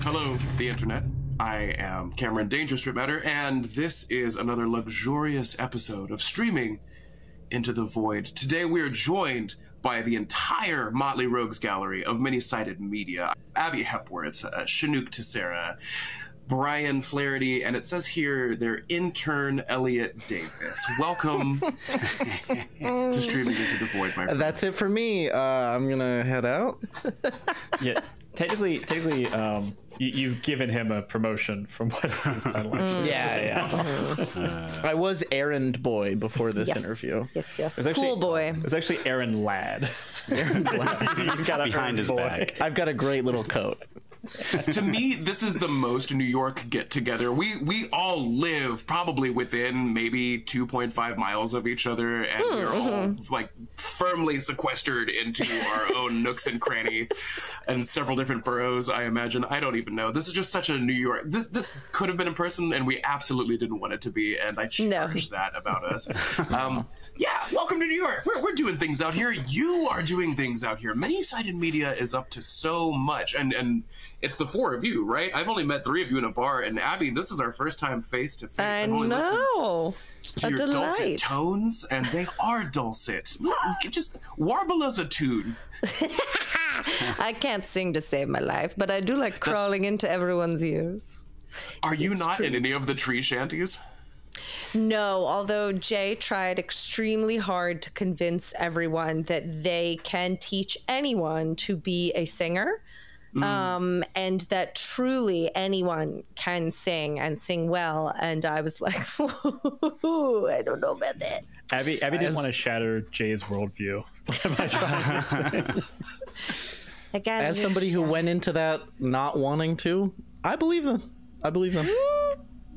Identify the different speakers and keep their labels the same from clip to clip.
Speaker 1: Hello, the internet. I am Cameron Danger Strip Matter, and this is another luxurious episode of Streaming into the Void. Today we are joined by the entire Motley Rogues gallery of many-sided media. Abby Hepworth, Chinook Tessera, Brian Flaherty, and it says here their intern Elliot Davis. Welcome to Streaming into the Void, my friend.
Speaker 2: That's it for me. I'm gonna head out.
Speaker 3: Yeah, technically, you've given him a promotion from what his title actually
Speaker 2: Yeah. I was errand boy before this interview.
Speaker 4: Yes.
Speaker 3: It was
Speaker 4: Cool boy.
Speaker 3: It was actually Aaron Ladd.
Speaker 2: Errand lad.
Speaker 3: You got
Speaker 5: Behind his back.
Speaker 2: I've got a great little coat.
Speaker 1: To me, this is the most New York get-together. We all live probably within maybe 2.5 miles of each other, and we're all like firmly sequestered into our own nooks and cranny and several different boroughs, I imagine. I don't even know. This is just such a New York... This could have been in person, and we absolutely didn't want it to be, and I cherish that about us. Yeah, welcome to New York. We're doing things out here. You are doing things out here. Many-sided media is up to so much, and it's the four of you, right? I've only met three of you in a bar, and Abby, this is our first time face to face.
Speaker 4: I know.
Speaker 1: To your dulcet tones, and they are dulcet. Just warble us a tune.
Speaker 4: I can't sing to save my life, but I do like crawling into everyone's ears.
Speaker 1: Are you not in any of the tree shanties?
Speaker 4: No, although Jay tried extremely hard to convince everyone that they can teach anyone to be a singer. And that truly anyone can sing and sing well. And I was like, I don't know about that.
Speaker 3: Abby didn't want to shatter Jay's worldview. What am I trying to say?
Speaker 2: As somebody who went into that not wanting to, I believe them.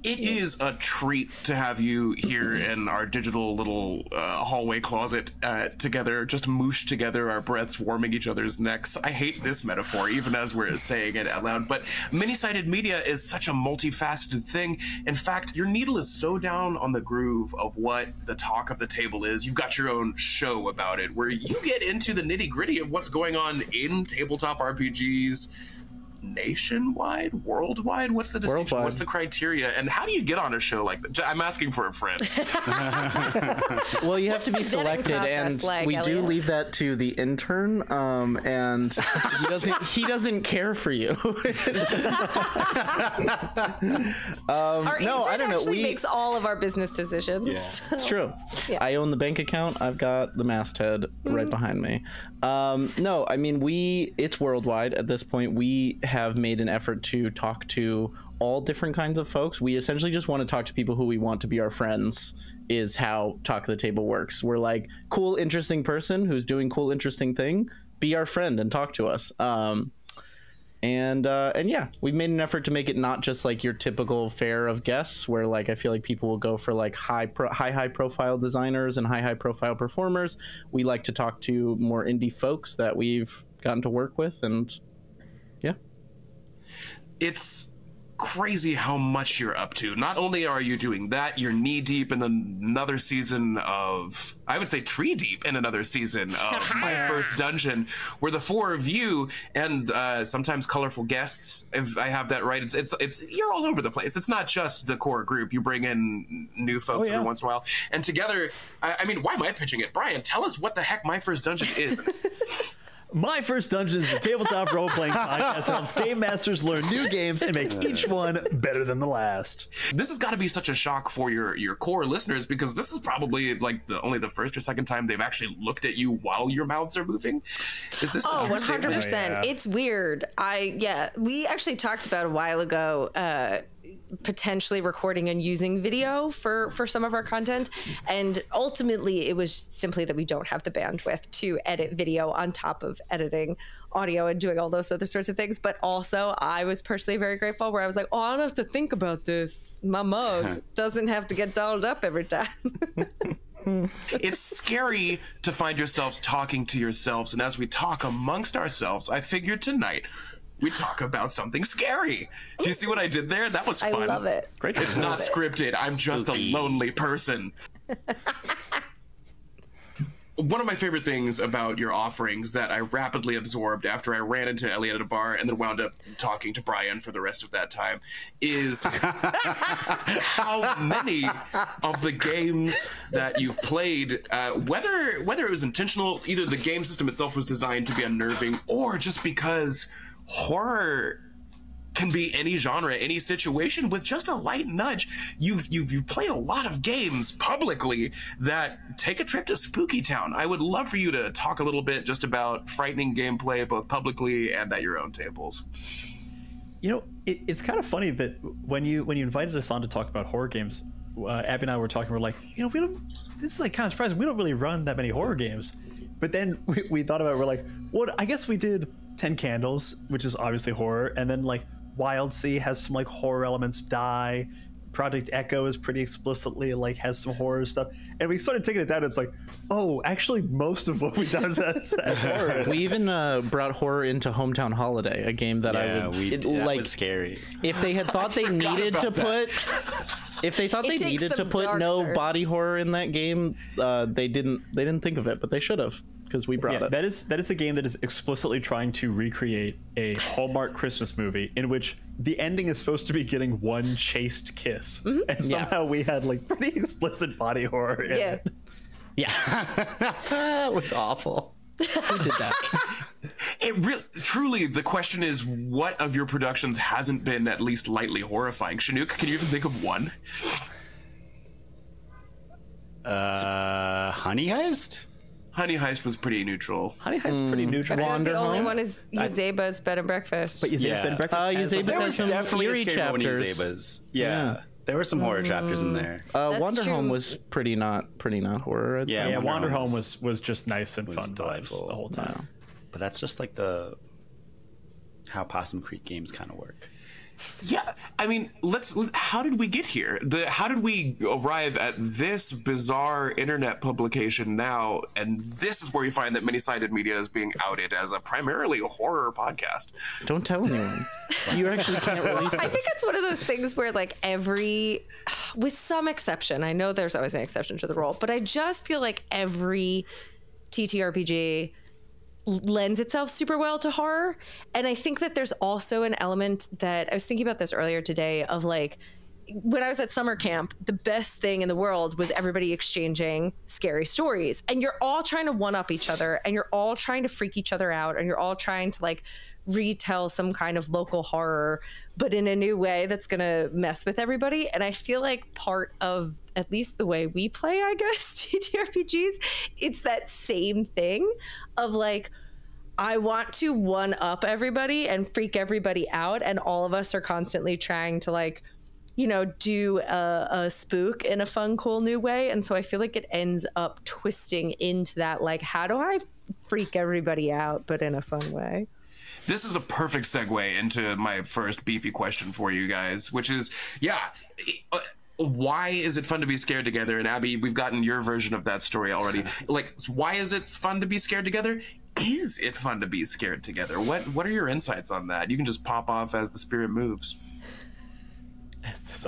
Speaker 1: It is a treat to have you here in our digital little hallway closet together, just mooshed together, our breaths warming each other's necks. I hate this metaphor, even as we're saying it out loud, but many-sided media is such a multifaceted thing. In fact, your needle is so down on the groove of what the talk of the table is. You've got your own show about it, where you get into the nitty-gritty of what's going on in tabletop RPGs, nationwide, worldwide. What's the distinction?
Speaker 2: Worldwide.
Speaker 1: What's the criteria, and how do you get on a show like that? I'm asking for a friend.
Speaker 2: Well, you have to be selected, and we do leave that to the intern, and he doesn't care for you.
Speaker 4: Our intern
Speaker 2: I don't know.
Speaker 4: actually makes all of our business decisions.
Speaker 2: Yeah. It's true. Yeah. I own the bank account. I've got the masthead right behind me. No, I mean, it's worldwide at this point. We have made an effort to talk to all different kinds of folks. We essentially just want to talk to people who we want to be our friends, is how Talk of the Table works. We're like, cool, interesting person who's doing cool, interesting thing, be our friend and talk to us. And yeah, we've made an effort to make it not just like your typical fare of guests, where like I feel like people will go for like high profile designers and high profile performers. We like to talk to more indie folks that we've gotten to work with, and yeah.
Speaker 1: It's crazy how much you're up to. Not only are you doing that, you're knee deep in another season of, I would say tree deep in another season of My First Dungeon, where the four of you and sometimes colorful guests, if I have that right, it's you're all over the place. It's not just the core group. You bring in new folks every once in a while, and together, I mean, why am I pitching it? Brian, tell us what the heck My First Dungeon is.
Speaker 5: My First Dungeon is a tabletop role-playing podcast that helps game masters learn new games and make each one better than the last.
Speaker 1: This has got to be such a shock for your core listeners, because this is probably like only the first or second time they've actually looked at you while your mouths are moving. Is this?
Speaker 4: Oh, 100%.
Speaker 3: Yeah.
Speaker 4: It's weird. We actually talked about a while ago potentially recording and using video for some of our content, and ultimately it was simply that we don't have the bandwidth to edit video on top of editing audio and doing all those other sorts of things. But also I was personally very grateful, where I was like, oh, I don't have to think about this. My mug doesn't have to get dolled up every time.
Speaker 1: It's scary to find yourselves talking to yourselves, and as we talk amongst ourselves, I figured tonight we talk about something scary. Do you see what I did there? That was fun.
Speaker 4: I love it.
Speaker 3: Great.
Speaker 1: It's not scripted. I'm just a lonely person. one of my favorite things about your offerings that I rapidly absorbed after I ran into Elliot at a bar and then wound up talking to Brian for the rest of that time is how many of the games that you've played, whether it was intentional, either the game system itself was designed to be unnerving, or just because horror can be any genre, any situation with just a light nudge. You've played a lot of games publicly that take a trip to Spooky Town. I would love for you to talk a little bit just about frightening gameplay, both publicly and at your own tables.
Speaker 3: You know, it's kind of funny that when you invited us on to talk about horror games, Abby and I were talking. We're like, you know, this is like kind of surprising. We don't really run that many horror games. But then we thought about it. We're like, well, I guess we did 10 Candles, which is obviously horror, and then like WILDSEA has some like horror elements. Die, Project Echo is pretty explicitly like has some horror stuff, and we started taking it down. It's like, oh, actually, most of what we do is horror.
Speaker 2: We even brought horror into Hometown Holiday, a game that I would
Speaker 6: that was scary.
Speaker 2: If they had thought they needed to put, if they thought they needed to put no body horror in that game, they didn't think of it, but they should have. Because we brought it.
Speaker 3: That is a game that is explicitly trying to recreate a Hallmark Christmas movie in which the ending is supposed to be getting one chaste kiss, and somehow we had like pretty explicit body horror in it.
Speaker 2: Yeah, it was awful. Who did that?
Speaker 1: Truly, the question is, what of your productions hasn't been at least lightly horrifying? Chinook, can you even think of one?
Speaker 6: Honey Heist?
Speaker 1: Honey Heist was pretty neutral.
Speaker 3: Honey Heist is pretty neutral.
Speaker 4: I feel like the only one is Yuzeba's Bed and Breakfast.
Speaker 3: But Yuzeba's Bed and Breakfast.
Speaker 2: Yuzeba's has some eerie chapters.
Speaker 6: Yeah. There were some horror chapters in there.
Speaker 2: Wander Home was pretty not horror. I'd say.
Speaker 3: Yeah, Wander Home was just nice and fun delightful the whole time.
Speaker 2: Yeah.
Speaker 6: But that's just like how Possum Creek games kind of work.
Speaker 1: Yeah, I mean, how did we get here? How did we arrive at this bizarre internet publication now? And this is where you find that Many-Sided Media is being outed as a primarily horror podcast.
Speaker 2: Don't tell anyone. You actually can't release this.
Speaker 4: I think it's one of those things where like with some exception, I know there's always an exception to the rule, but I just feel like every TTRPG lends itself super well to horror. And I think that there's also an element that I was thinking about this earlier today of like, when I was at summer camp, the best thing in the world was everybody exchanging scary stories, and you're all trying to one up each other, and you're all trying to freak each other out, and you're all trying to like retell some kind of local horror, but in a new way that's going to mess with everybody. And I feel like part of at least the way we play, I guess, TTRPGs, it's that same thing of like, I want to one up everybody and freak everybody out. And all of us are constantly trying to like, you know, do a spook in a fun, cool new way. And so I feel like it ends up twisting into that, like, how do I freak everybody out, but in a fun way?
Speaker 1: This is a perfect segue into my first beefy question for you guys, which is, why is it fun to be scared together? And Abby, we've gotten your version of that story already. Like, why is it fun to be scared together? Is it fun to be scared together? What are your insights on that? You can just pop off as the spirit moves.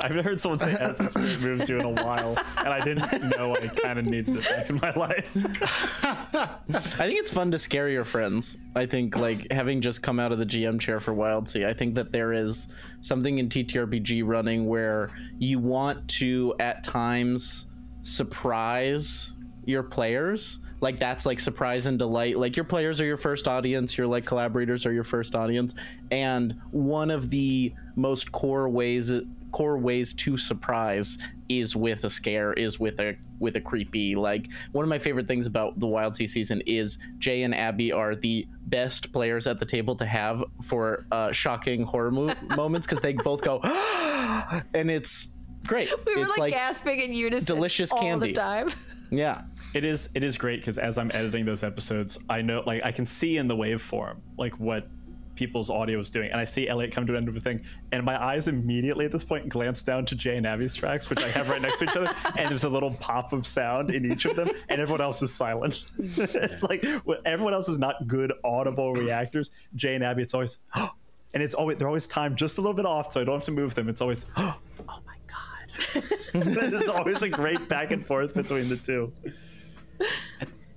Speaker 3: I haven't heard someone say as the spirit moves you in a while, and I didn't know I kind of needed it back in my life.
Speaker 2: I think it's fun to scare your friends. I think, like, having just come out of the GM chair for WILDSEA, I think that there is something in TTRPG running where you want to, at times, surprise your players. Like, that's like surprise and delight. Like, your players are your first audience, your like collaborators are your first audience, and one of the most core ways to surprise is with a scare, is with a creepy. Like, one of my favorite things about the WILDSEA season is Jay and Abby are the best players at the table to have for shocking horror moments, because they both go and it's great.
Speaker 4: We were
Speaker 2: it's
Speaker 4: like gasping in unison,
Speaker 2: delicious
Speaker 4: all
Speaker 2: candy
Speaker 4: the time.
Speaker 2: Yeah.
Speaker 3: It is great, because as I'm editing those episodes, I know, like, I can see in the waveform like what people's audio is doing, and I see Elliot come to an end of a thing, and my eyes immediately at this point glance down to Jay and Abby's tracks, which I have right next to each other, and there's a little pop of sound in each of them, and everyone else is silent. It's like everyone else is not good audible reactors. Jay and Abby, it's always and they're always timed just a little bit off, so I don't have to move them. It's always oh my god. There's always a great back and forth between the two.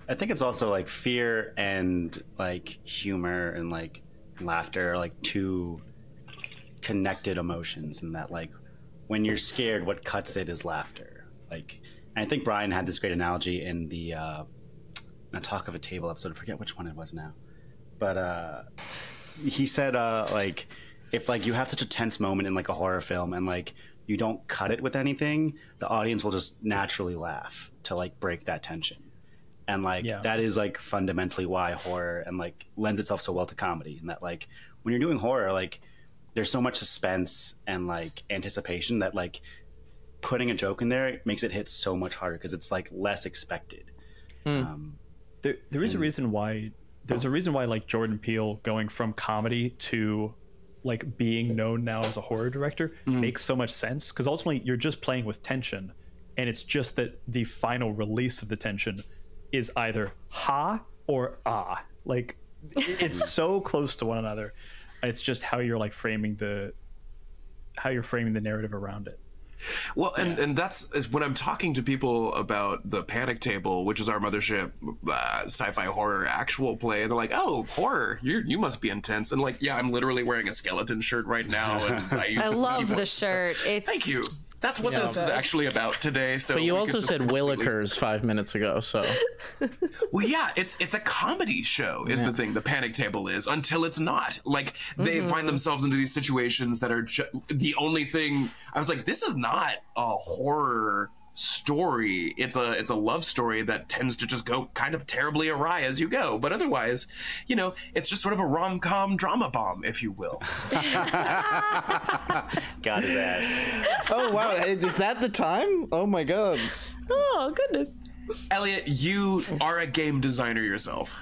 Speaker 6: I think it's also like fear and like humor and like laughter are like two connected emotions, and that like when you're scared, what cuts it is laughter. Like, and I think Brian had this great analogy in the A Talk of a Table episode. I forget which one it was now, but he said like if like you have such a tense moment in like a horror film and like you don't cut it with anything, the audience will just naturally laugh to like break that tension. And like that is like fundamentally why horror and like lends itself so well to comedy. And that like when you're doing horror, like there's so much suspense and like anticipation that like putting a joke in there makes it hit so much harder because it's like less expected.
Speaker 3: There is a reason why. There's a reason why like Jordan Peele going from comedy to like being known now as a horror director makes so much sense, because ultimately you're just playing with tension, and it's just that the final release of the tension is either ha or ah. Like it's so close to one another. It's just how you're like framing the narrative around it.
Speaker 1: Well, and that's is when I'm talking to people about the Panic Table, which is our Mothership sci-fi horror actual play, and they're like, "Oh, horror! You must be intense." And like, yeah, I'm literally wearing a skeleton shirt right now, and I
Speaker 4: love the shirt.
Speaker 1: Thank you. That's what this is actually about today. So,
Speaker 2: but you also said Willikers 5 minutes ago, so.
Speaker 1: Well, yeah, it's a comedy show is the thing. The Panic Table is, until it's not. Like they find themselves into these situations that are the only thing. I was like, this is not a horror story. It's a love story that tends to just go kind of terribly awry as you go. But otherwise, you know, it's just sort of a rom-com drama bomb, if you will.
Speaker 6: Got his ass.
Speaker 2: Oh wow, is that the time? Oh my god.
Speaker 4: Oh goodness.
Speaker 1: Elliot, you are a game designer yourself.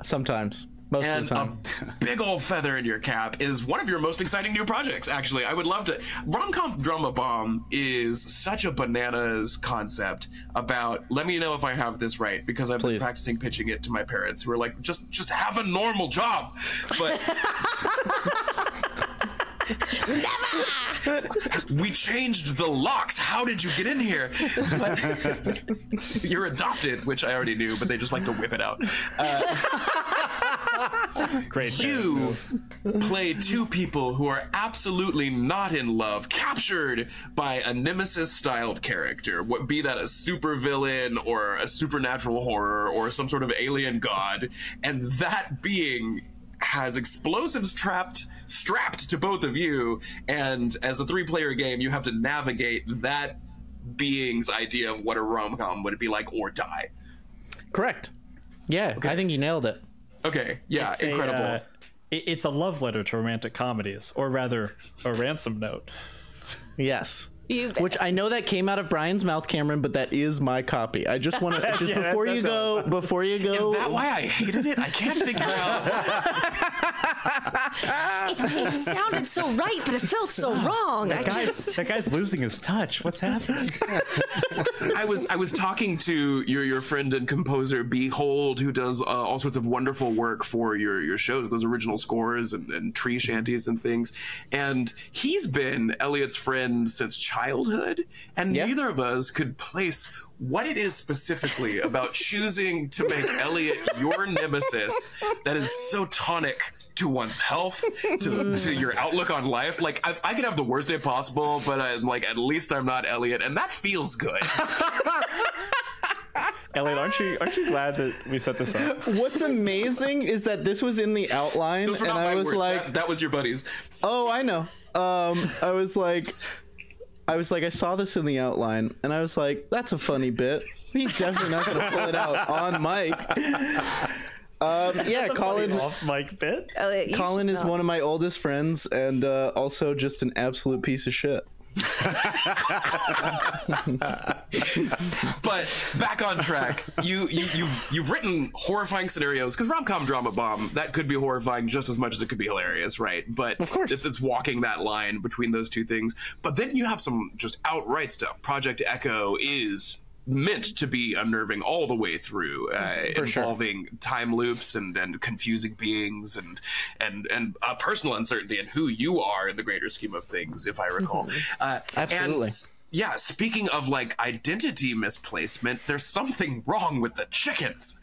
Speaker 2: Sometimes. Most of the time.
Speaker 1: A big old feather in your cap is one of your most exciting new projects, actually. I would love to. Rom-Com Drama Bomb is such a bananas concept about, let me know if I have this right, because I've been practicing pitching it to my parents who are like, just have a normal job. But we changed the locks. How did you get in here? But you're adopted, which I already knew, but they just like to whip it out.
Speaker 3: Great.
Speaker 1: You play two people who are absolutely not in love, captured by a nemesis-styled character, be that a supervillain or a supernatural horror or some sort of alien god, and that being has explosives strapped to both of you, and as a 3-player game, you have to navigate that being's idea of what a rom-com would be like or die.
Speaker 2: Correct. Yeah, okay. I think you nailed it.
Speaker 1: Okay, yeah, it's incredible.
Speaker 3: It's a love letter to romantic comedies, or rather, a ransom note.
Speaker 2: Yes. Which I know that came out of Brian's mouth, Cameron, but that is my copy. I just want to before you go. Is
Speaker 1: that why I hated it? I can't figure out.
Speaker 4: It sounded so right, but it felt so wrong.
Speaker 3: That guy's losing his touch. What's happening?
Speaker 1: I was talking to your friend and composer Behold, who does all sorts of wonderful work for your shows, those original scores and tree shanties and things, and he's been Elliot's friend since childhood, and neither of us could place what it is specifically about choosing to make Elliot your nemesis that is so tonic to one's health, to your outlook on life. Like, I could have the worst day possible, but at least I'm not Elliot, and that feels good.
Speaker 3: Elliot, aren't you glad that we set this up?
Speaker 2: What's amazing is that this was in the outline, and I was like,
Speaker 1: that was your buddies.
Speaker 2: Oh, I know. I was like, I saw this in the outline, and I was like, that's a funny bit. He's definitely not going to pull it out on mic. Yeah, Colin.
Speaker 3: Off mic bit.
Speaker 4: Elliot,
Speaker 2: Colin is one of my oldest friends, and also just an absolute piece of shit.
Speaker 1: But back on track, you've written horrifying scenarios, because Rom-Com Drama Bomb, that could be horrifying just as much as it could be hilarious, right? But
Speaker 2: of course,
Speaker 1: it's walking that line between those two things. But then you have some just outright stuff. Project Echo is meant to be unnerving all the way through, involving time loops and confusing beings and personal uncertainty and who you are in the greater scheme of things, if I recall.
Speaker 2: Absolutely.
Speaker 1: Yeah, speaking of like identity misplacement, there's something wrong with the chickens.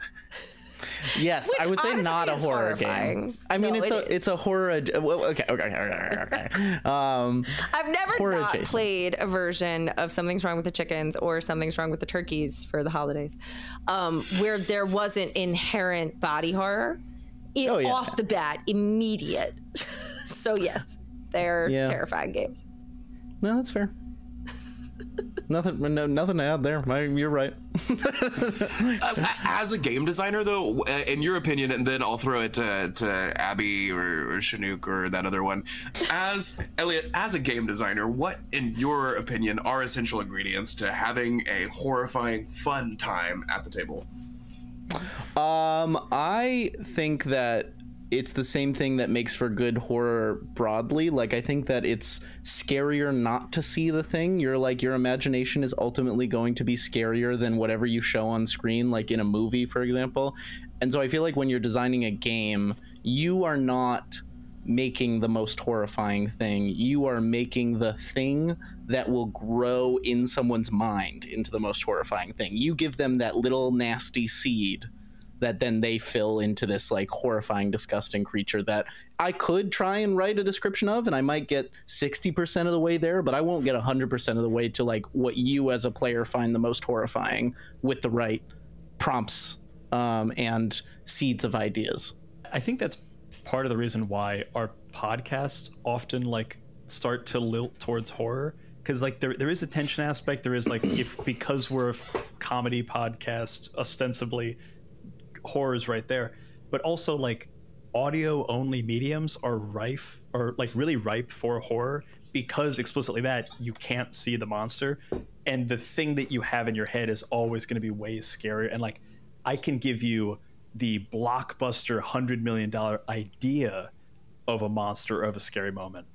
Speaker 2: Yes,
Speaker 4: Which
Speaker 2: I would say
Speaker 4: honestly
Speaker 2: not a
Speaker 4: is
Speaker 2: horror
Speaker 4: horrifying.
Speaker 2: game. I mean,
Speaker 4: No,
Speaker 2: it's a horror. Well, okay.
Speaker 4: I've never
Speaker 2: horror
Speaker 4: not
Speaker 2: adjacent.
Speaker 4: played a version of Something's Wrong with the Chickens or Something's Wrong with the Turkeys for the holidays, where there wasn't inherent body horror. Off the bat, immediate. So yes, they're terrifying games.
Speaker 2: No, that's fair. Nothing to add there. You're right.
Speaker 1: As a game designer, though, in your opinion, and then I'll throw it to Abby or Chinook or that other one. Elliot, as a game designer, what, in your opinion, are essential ingredients to having a horrifying, fun time at the table?
Speaker 2: I think that it's the same thing that makes for good horror broadly. Like, I think that it's scarier not to see the thing. Your imagination is ultimately going to be scarier than whatever you show on screen, like in a movie, for example. And so I feel like when you're designing a game, you are not making the most horrifying thing. You are making the thing that will grow in someone's mind into the most horrifying thing. You give them that little nasty seed that then they fill into this like horrifying, disgusting creature that I could try and write a description of, and I might get 60% of the way there, but I won't get 100% of the way to like what you as a player find the most horrifying with the right prompts and seeds of ideas.
Speaker 3: I think that's part of the reason why our podcasts often like start to lilt towards horror, because like there is a tension aspect. There is like, because we're a comedy podcast ostensibly, horror is right there, but also like audio only mediums are rife, or like really ripe for horror, because explicitly that you can't see the monster, and the thing that you have in your head is always going to be way scarier. And like, I can give you the blockbuster $100 million idea of a monster, of a scary moment,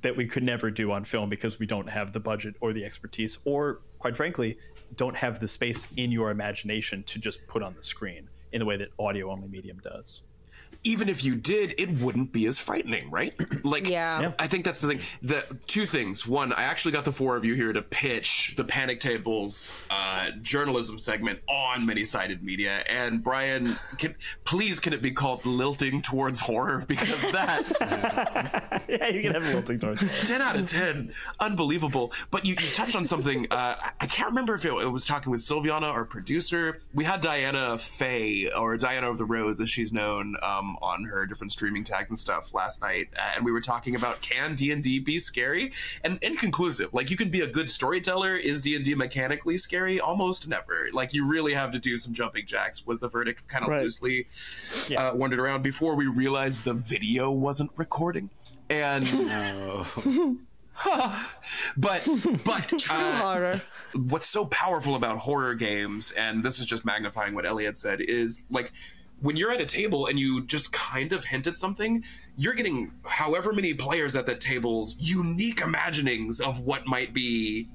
Speaker 3: that we could never do on film because we don't have the budget or the expertise, or quite frankly, don't have the space in your imagination to just put on the screen in the way that audio only medium does.
Speaker 1: Even if you did, it wouldn't be as frightening, right? Like,
Speaker 4: Yeah.
Speaker 1: I think that's the thing. The two things. One, I actually got the four of you here to pitch the Panic Tables journalism segment on many-sided media. And Brian, can it be called Lilting Towards Horror? Because that...
Speaker 3: Yeah, you can have a lilting towards horror.
Speaker 1: 10 out of 10. Unbelievable. But you touched on something. I can't remember if it was talking with Silviana, our producer. We had Diana Faye, or Diana of the Rose, as she's known, on her different streaming tags and stuff last night, and we were talking about, can D&D be scary? And inconclusive. Like, you can be a good storyteller. Is D&D mechanically scary? Almost never. Like, you really have to do some jumping jacks, was the verdict. Kind of loosely wandered around before we realized the video wasn't recording. And but
Speaker 4: horror.
Speaker 1: What's so powerful about horror games, and this is just magnifying what Elliot said, is like, when you're at a table and you just kind of hint at something, you're getting however many players at that table's unique imaginings of what might be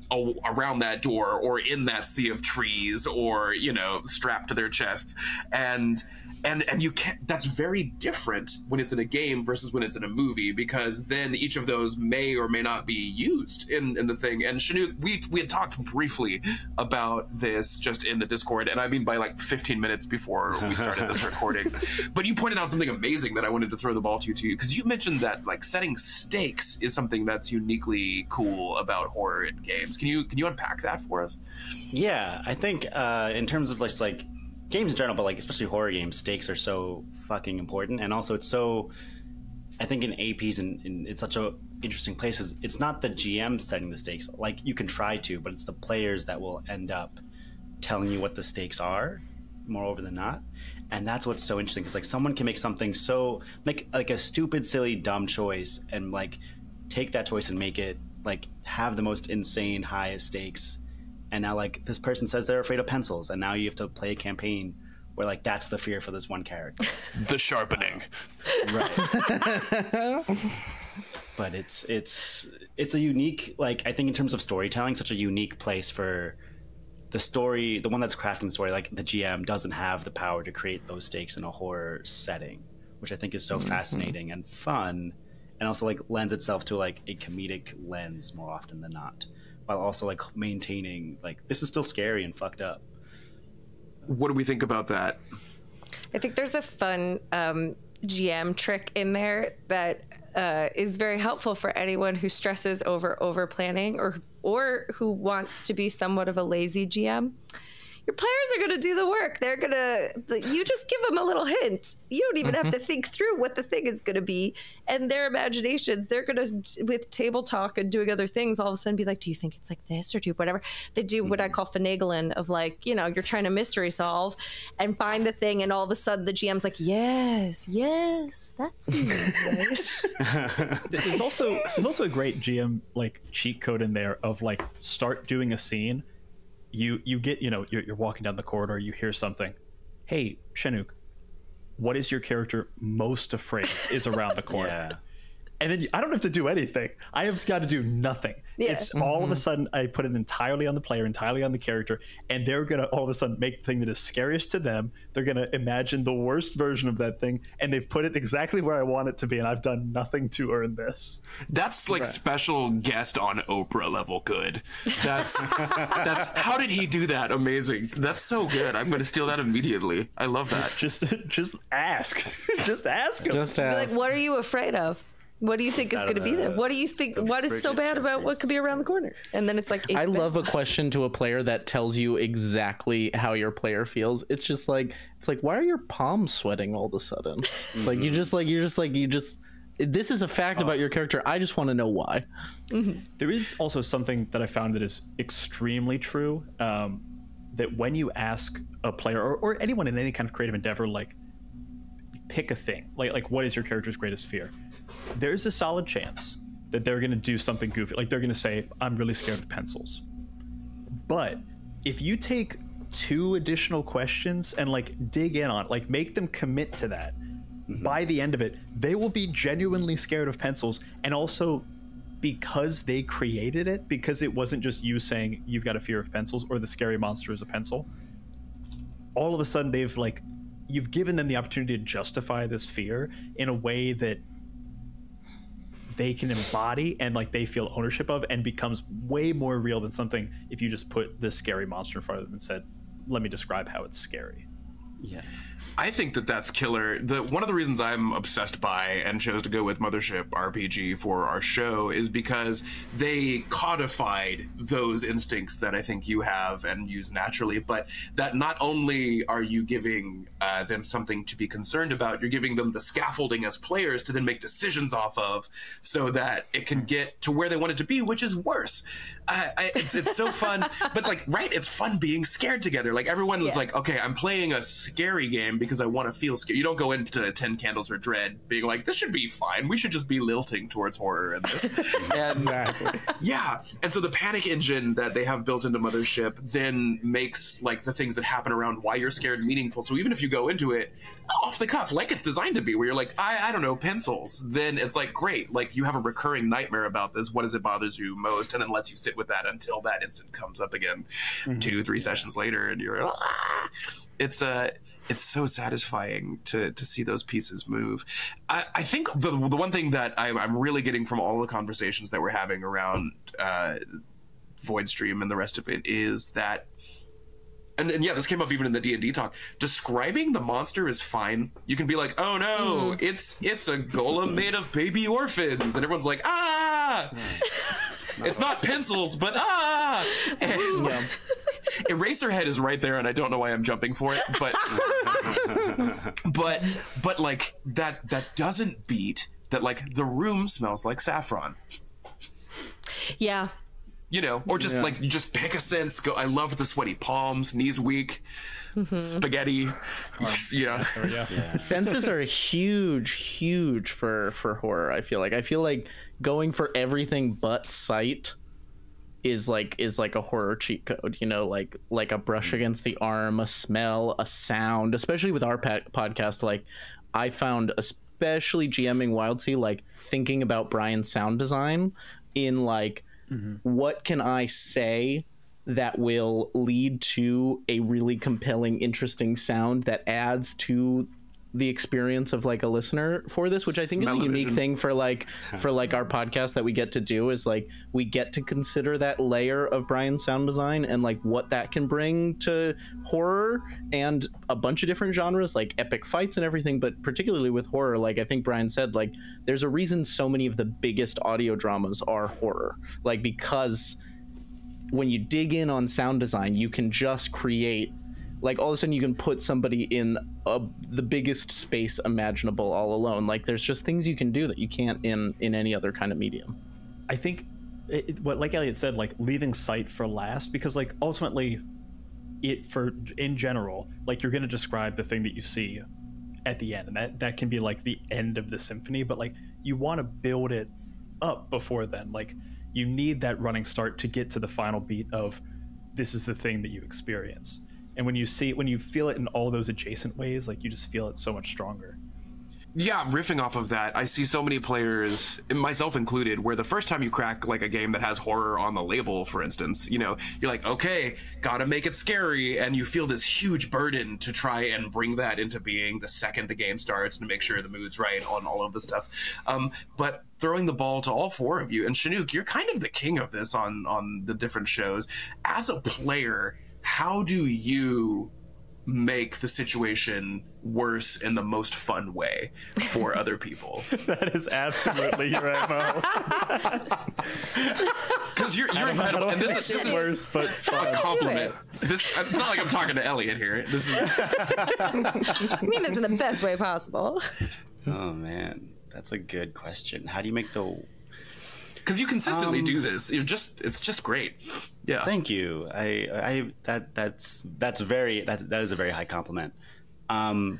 Speaker 1: around that door or in that sea of trees or, you know, strapped to their chests. And you can't, that's very different when it's in a game versus when it's in a movie, because then each of those may or may not be used in the thing. And Chinook, we had talked briefly about this just in the Discord, and I mean by like 15 minutes before we started this recording. But you pointed out something amazing that I wanted to throw the ball to you, because you mentioned that like setting stakes is something that's uniquely cool about horror in games. Can you unpack that for us?
Speaker 6: Yeah, I think in terms of like games in general, but like especially horror games, stakes are so fucking important. And also it's so, I think in APs and it's such a interesting place, is it's not the GM setting the stakes. Like, you can try to, but it's the players that will end up telling you what the stakes are more over than not. And that's what's so interesting, because like someone can make something so like a stupid, silly, dumb choice, and like take that choice and make it like have the most insane, highest stakes. And now, like, this person says they're afraid of pencils, and now you have to play a campaign where, like, that's the fear for this one character.
Speaker 1: The sharpening.
Speaker 6: Right. But it's a unique, like, I think in terms of storytelling, such a unique place for the story, the one that's crafting the story. Like, the GM doesn't have the power to create those stakes in a horror setting, which I think is so fascinating and fun, and also, like, lends itself to, like, a comedic lens more often than not. while also like maintaining like this is still scary and fucked up.
Speaker 1: What do we think about that?
Speaker 4: I think there's a fun GM trick in there that is very helpful for anyone who stresses over planning or who wants to be somewhat of a lazy GM. Your players are going to do the work. You just give them a little hint. You don't even have to think through what the thing is going to be. And their imaginations, they're going to, with table talk and doing other things, all of a sudden be like, do you think it's like this or do whatever? They do what I call finagling of like, you know, you're trying to mystery solve and find the thing. And all of a sudden the GM's like, yes, that seems right.
Speaker 3: There's also a great GM like cheat code in there of like start doing a scene. You get, you know, you're walking down the corridor, you hear something. Hey, Chinook, what is your character most afraid is around the corner?
Speaker 6: Yeah.
Speaker 3: And then I don't have to do anything. I have got to do nothing.
Speaker 4: Yeah.
Speaker 3: It's all of a sudden I put it entirely on the player, entirely on the character, and they're going to all of a sudden make the thing that is scariest to them. They're going to imagine the worst version of that thing, and they've put it exactly where I want it to be, and I've done nothing to earn this.
Speaker 1: That's like special guest on Oprah level good. That's how did he do that? Amazing. That's so good. I'm going to steal that immediately. I love that.
Speaker 3: Just ask. Just ask them.
Speaker 2: Just
Speaker 4: Be like,
Speaker 2: ask.
Speaker 4: what are you afraid of? What do you think is going to be there? What do you think? What is so bad about what could be around the corner? And then it's like,
Speaker 2: I love a question to a player that tells you exactly how your player feels. It's just like, why are your palms sweating all of a sudden? Like you just this is a fact about your character. I just want to know why.
Speaker 3: There is also something that I found that is extremely true, that when you ask a player or anyone in any kind of creative endeavor, like pick a thing, like what is your character's greatest fear? There's a solid chance that they're going to do something goofy. Like they're going to say, I'm really scared of pencils. But if you take 2 additional questions and like dig in on, like make them commit to that, by the end of it, they will be genuinely scared of pencils. And also because they created it, because it wasn't just you saying you've got a fear of pencils or the scary monster is a pencil, all of a sudden you've given them the opportunity to justify this fear in a way that they can embody and like they feel ownership of, and becomes way more real than something if you just put this scary monster in front of them and said, let me describe how it's scary.
Speaker 6: Yeah.
Speaker 1: I think that's killer. One of the reasons I'm obsessed by and chose to go with Mothership RPG for our show is because they codified those instincts that I think you have and use naturally, but that not only are you giving them something to be concerned about, you're giving them the scaffolding as players to then make decisions off of so that it can get to where they want it to be, which is worse. It's so fun, but like, right, it's fun being scared together. Like everyone was like, okay, I'm playing a scary game because I want to feel scared. You don't go into 10 Candles or Dread being like, this should be fine. We should just be lilting towards horror in this. And,
Speaker 3: Exactly.
Speaker 1: Yeah. And so the panic engine that they have built into Mothership then makes like the things that happen around why you're scared meaningful. So even if you go into it off the cuff, like it's designed to be, where you're like, I don't know, pencils, then it's like, great. Like you have a recurring nightmare about this. What is it bothers you most? And then lets you sit with that until that instant comes up again 2-3 sessions later. And you're, it's so satisfying to see those pieces move. I think the one thing that I'm really getting from all the conversations that we're having around Voidstream and the rest of it is that, and yeah, this came up even in the D&D talk, describing the monster is fine. You can be like, oh no, it's a golem made of baby orphans, and everyone's like, it's not pencils, but and, Eraserhead is right there, and I don't know why I'm jumping for it, but like that doesn't beat that. Like the room smells like saffron.
Speaker 4: Yeah.
Speaker 1: You know, or just like you just pick a sense. Go. I love the sweaty palms, knees weak, spaghetti. Yeah.
Speaker 2: Senses are huge for horror. I feel like going for everything but sight is like a horror cheat code, you know, like a brush against the arm, a smell, a sound. Especially with our podcast, like I found, especially GMing WILDSEA, like thinking about Brian's sound design in like, what can I say that will lead to a really compelling, interesting sound that adds to the experience of like a listener for this, which I think is a unique thing for like our podcast that we get to do, is like we get to consider that layer of Brian's sound design and like what that can bring to horror and a bunch of different genres, like epic fights and everything. But particularly with horror, like I think Brian said, like there's a reason so many of the biggest audio dramas are horror, like because when you dig in on sound design, you can just create, like all of a sudden you can put somebody in the biggest space imaginable all alone. Like there's just things you can do that you can't in any other kind of medium.
Speaker 3: I think what, like Elliot said, like leaving sight for last, because like ultimately in general, like you're going to describe the thing that you see at the end, and that can be like the end of the symphony, but like you want to build it up before then. Like you need that running start to get to the final beat of this is the thing that you experience. And when you feel it in all those adjacent ways, like you just feel it so much stronger.
Speaker 1: Yeah, riffing off of that, I see so many players, myself included, where the first time you crack like a game that has horror on the label, for instance, you know, you're like, okay, gotta make it scary, and you feel this huge burden to try and bring that into being the second the game starts, to make sure the mood's right on all of the stuff. But throwing the ball to all four of you, and Chinook, you're kind of the king of this on the different shows. As a player, how do you make the situation worse in the most fun way for other people?
Speaker 3: That is absolutely your MO.
Speaker 1: Because you're incredible, and this is
Speaker 3: worse, but
Speaker 1: a compliment. It's not like I'm talking to Elliot here. This is.
Speaker 4: I mean this in the best way possible.
Speaker 6: Oh man, that's a good question. How do you make the?
Speaker 1: Because you consistently do this. It's just great. Yeah.
Speaker 6: Thank you. That is a very high compliment. I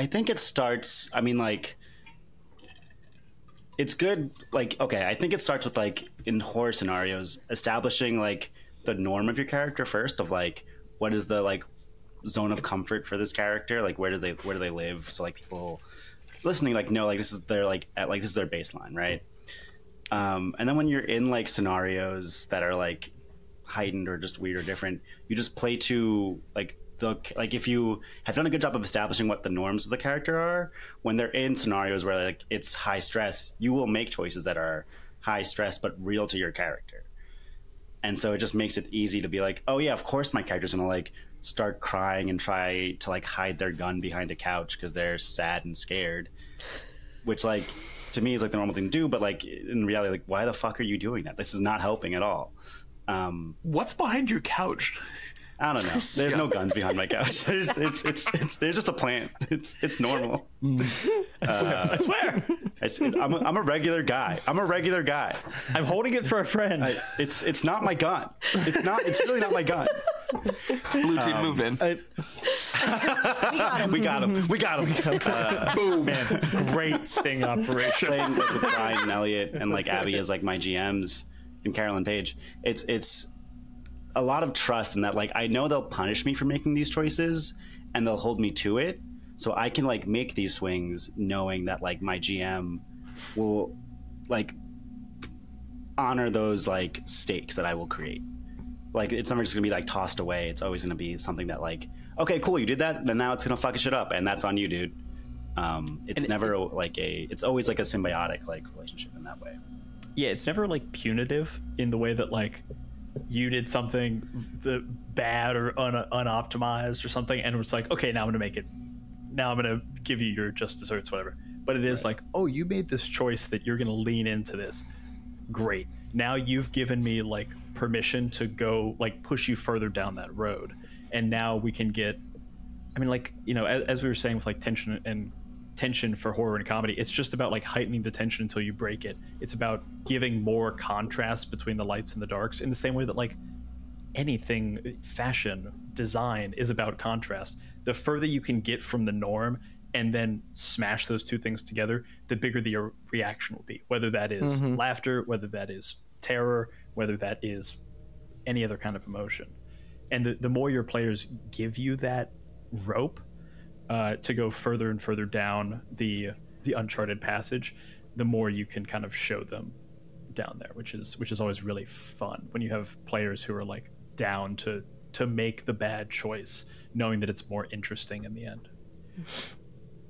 Speaker 6: think it starts, I mean, like, it's good. Like, okay, I think it starts with, like, in horror scenarios, establishing, like, the norm of your character first, of, like, what is the, like, zone of comfort for this character? Like, where do they live? So, like, people listening, like, know, like, this is their, like, this is their baseline, right? And then when you're in like scenarios that are like heightened or just weird or different, you just play to like if you have done a good job of establishing what the norms of the character are, when they're in scenarios where like it's high stress, you will make choices that are high stress but real to your character. And so it just makes it easy to be like, oh yeah, of course my character's gonna like start crying and try to like hide their gun behind a couch because they're sad and scared, which like to me is like the normal thing to do, but like in reality, like why the fuck are you doing that? This is not helping at all.
Speaker 1: What's behind your couch?
Speaker 6: I don't know. There's no guns behind my couch. There's just a plant. It's normal.
Speaker 3: I swear.
Speaker 6: I'm a regular guy. I'm
Speaker 3: I'm holding it for a friend.
Speaker 6: It's not my gun. It's really not my gun.
Speaker 1: Blue team move in.
Speaker 6: We got him.
Speaker 1: Boom.
Speaker 3: Man, great sting operation.
Speaker 6: Playing with Brian and Elliot and like Abby as like my GMs and Carolyn Page. It's a lot of trust in that, like, I know they'll punish me for making these choices and they'll hold me to it. So I can like make these swings knowing that like my GM will like honor those like stakes that I will create. Like it's never just gonna be like tossed away. It's always gonna be something that like, okay, cool, you did that, then now it's gonna fuck shit up, and that's on you, dude. It's never like it's always like a symbiotic like relationship in that way.
Speaker 3: Yeah, it's never like punitive in the way that like you did something bad or unoptimized or something, and it's like, okay, now I'm gonna make it. Now I'm gonna give you your just desserts, whatever. But it is like, oh, you made this choice that you're gonna lean into this. Great. Now you've given me like permission to go like push you further down that road, and now we can get. I mean, like, you know, as we were saying with like tension for horror and comedy, it's just about like heightening the tension until you break it. It's about giving more contrast between the lights and the darks, in the same way that like anything, fashion, design is about contrast. The further you can get from the norm and then smash those two things together, the bigger the reaction will be, whether that is laughter, whether that is terror, whether that is any other kind of emotion. And the more your players give you that rope to go further and further down the uncharted passage, the more you can kind of show them down there, which is always really fun when you have players who are like down to make the bad choice, knowing that it's more interesting in the end.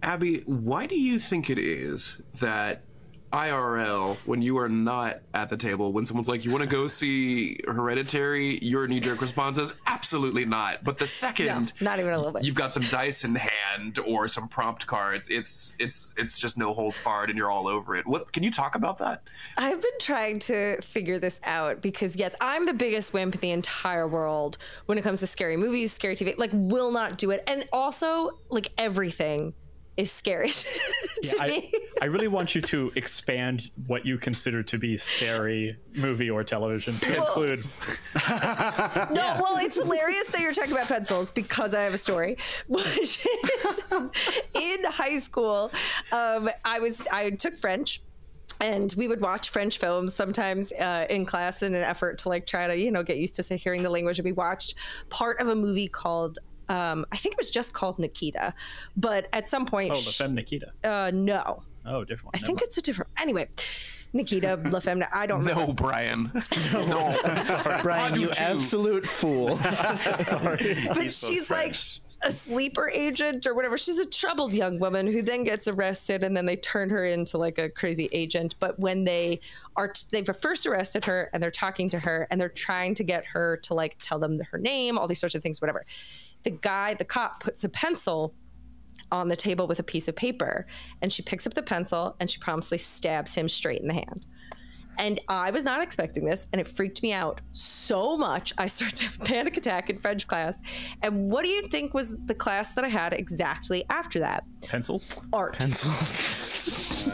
Speaker 1: Abby, why do you think it is that IRL, when you are not at the table, when someone's like, you want to go see Hereditary, your knee-jerk response is absolutely not. But the second,
Speaker 4: No, not even a little bit.
Speaker 1: you've got some dice in hand or some prompt cards, it's just no holds barred and you're all over it. What can you talk about that?
Speaker 4: I've been trying to figure this out because, yes, I'm the biggest wimp in the entire world when it comes to scary movies, scary TV. Like, will not do it. And also, like, everything is scary to me.
Speaker 3: I really want you to expand what you consider to be scary movie or television to include.
Speaker 4: No, well, it's hilarious that you're talking about pencils because I have a story, which is in high school. I took French. And we would watch French films sometimes in class in an effort to like try to, get used to hearing the language. And we watched part of a movie called, I think it was just called Nikita. But at some point...
Speaker 3: Oh, La Femme Nikita.
Speaker 4: No.
Speaker 3: Oh, different one.
Speaker 4: I think it's a different... Anyway, Nikita, La Femme... I don't know.
Speaker 1: No, Brian. No.
Speaker 2: Brian, you absolute fool.
Speaker 3: Sorry.
Speaker 4: But she's like a sleeper agent or whatever. She's a troubled young woman who then gets arrested and then they turn her into like a crazy agent. But when they've first arrested her and they're talking to her and they're trying to get her to like tell them her name, all these sorts of things, whatever. The cop puts a pencil on the table with a piece of paper and she picks up the pencil and she promptly stabs him straight in the hand. And I was not expecting this, and it freaked me out so much. I started to have a panic attack in French class. And what do you think was the class that I had exactly after that?
Speaker 3: Pencils?
Speaker 4: Art.
Speaker 2: Pencils.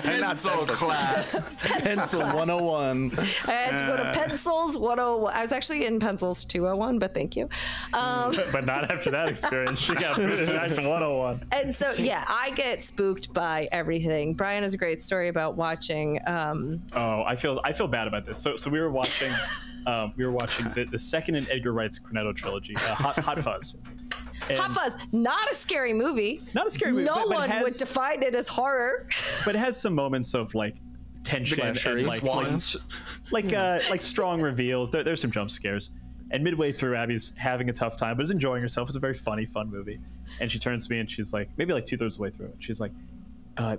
Speaker 1: Pencil class.
Speaker 2: Pencil 101.
Speaker 4: I had to go to Pencils 101. I was actually in Pencils 201, but thank you.
Speaker 3: But not after that experience. She got pushed back to 101.
Speaker 4: And so, yeah, I get spooked by everything. Brian has a great story about watching.
Speaker 3: I feel bad about this. So we were watching the second in Edgar Wright's Cornetto trilogy, Hot Fuzz. And
Speaker 4: Hot Fuzz, not a scary movie.
Speaker 3: Not a scary movie.
Speaker 4: No
Speaker 3: but
Speaker 4: one would define it as horror.
Speaker 3: But it has some moments of like tension and like strong reveals. There's some jump scares. And midway through, Abby's having a tough time, but is enjoying herself. It's a very funny, fun movie. And she turns to me and she's like, maybe like 2/3 of the way through it. She's like, I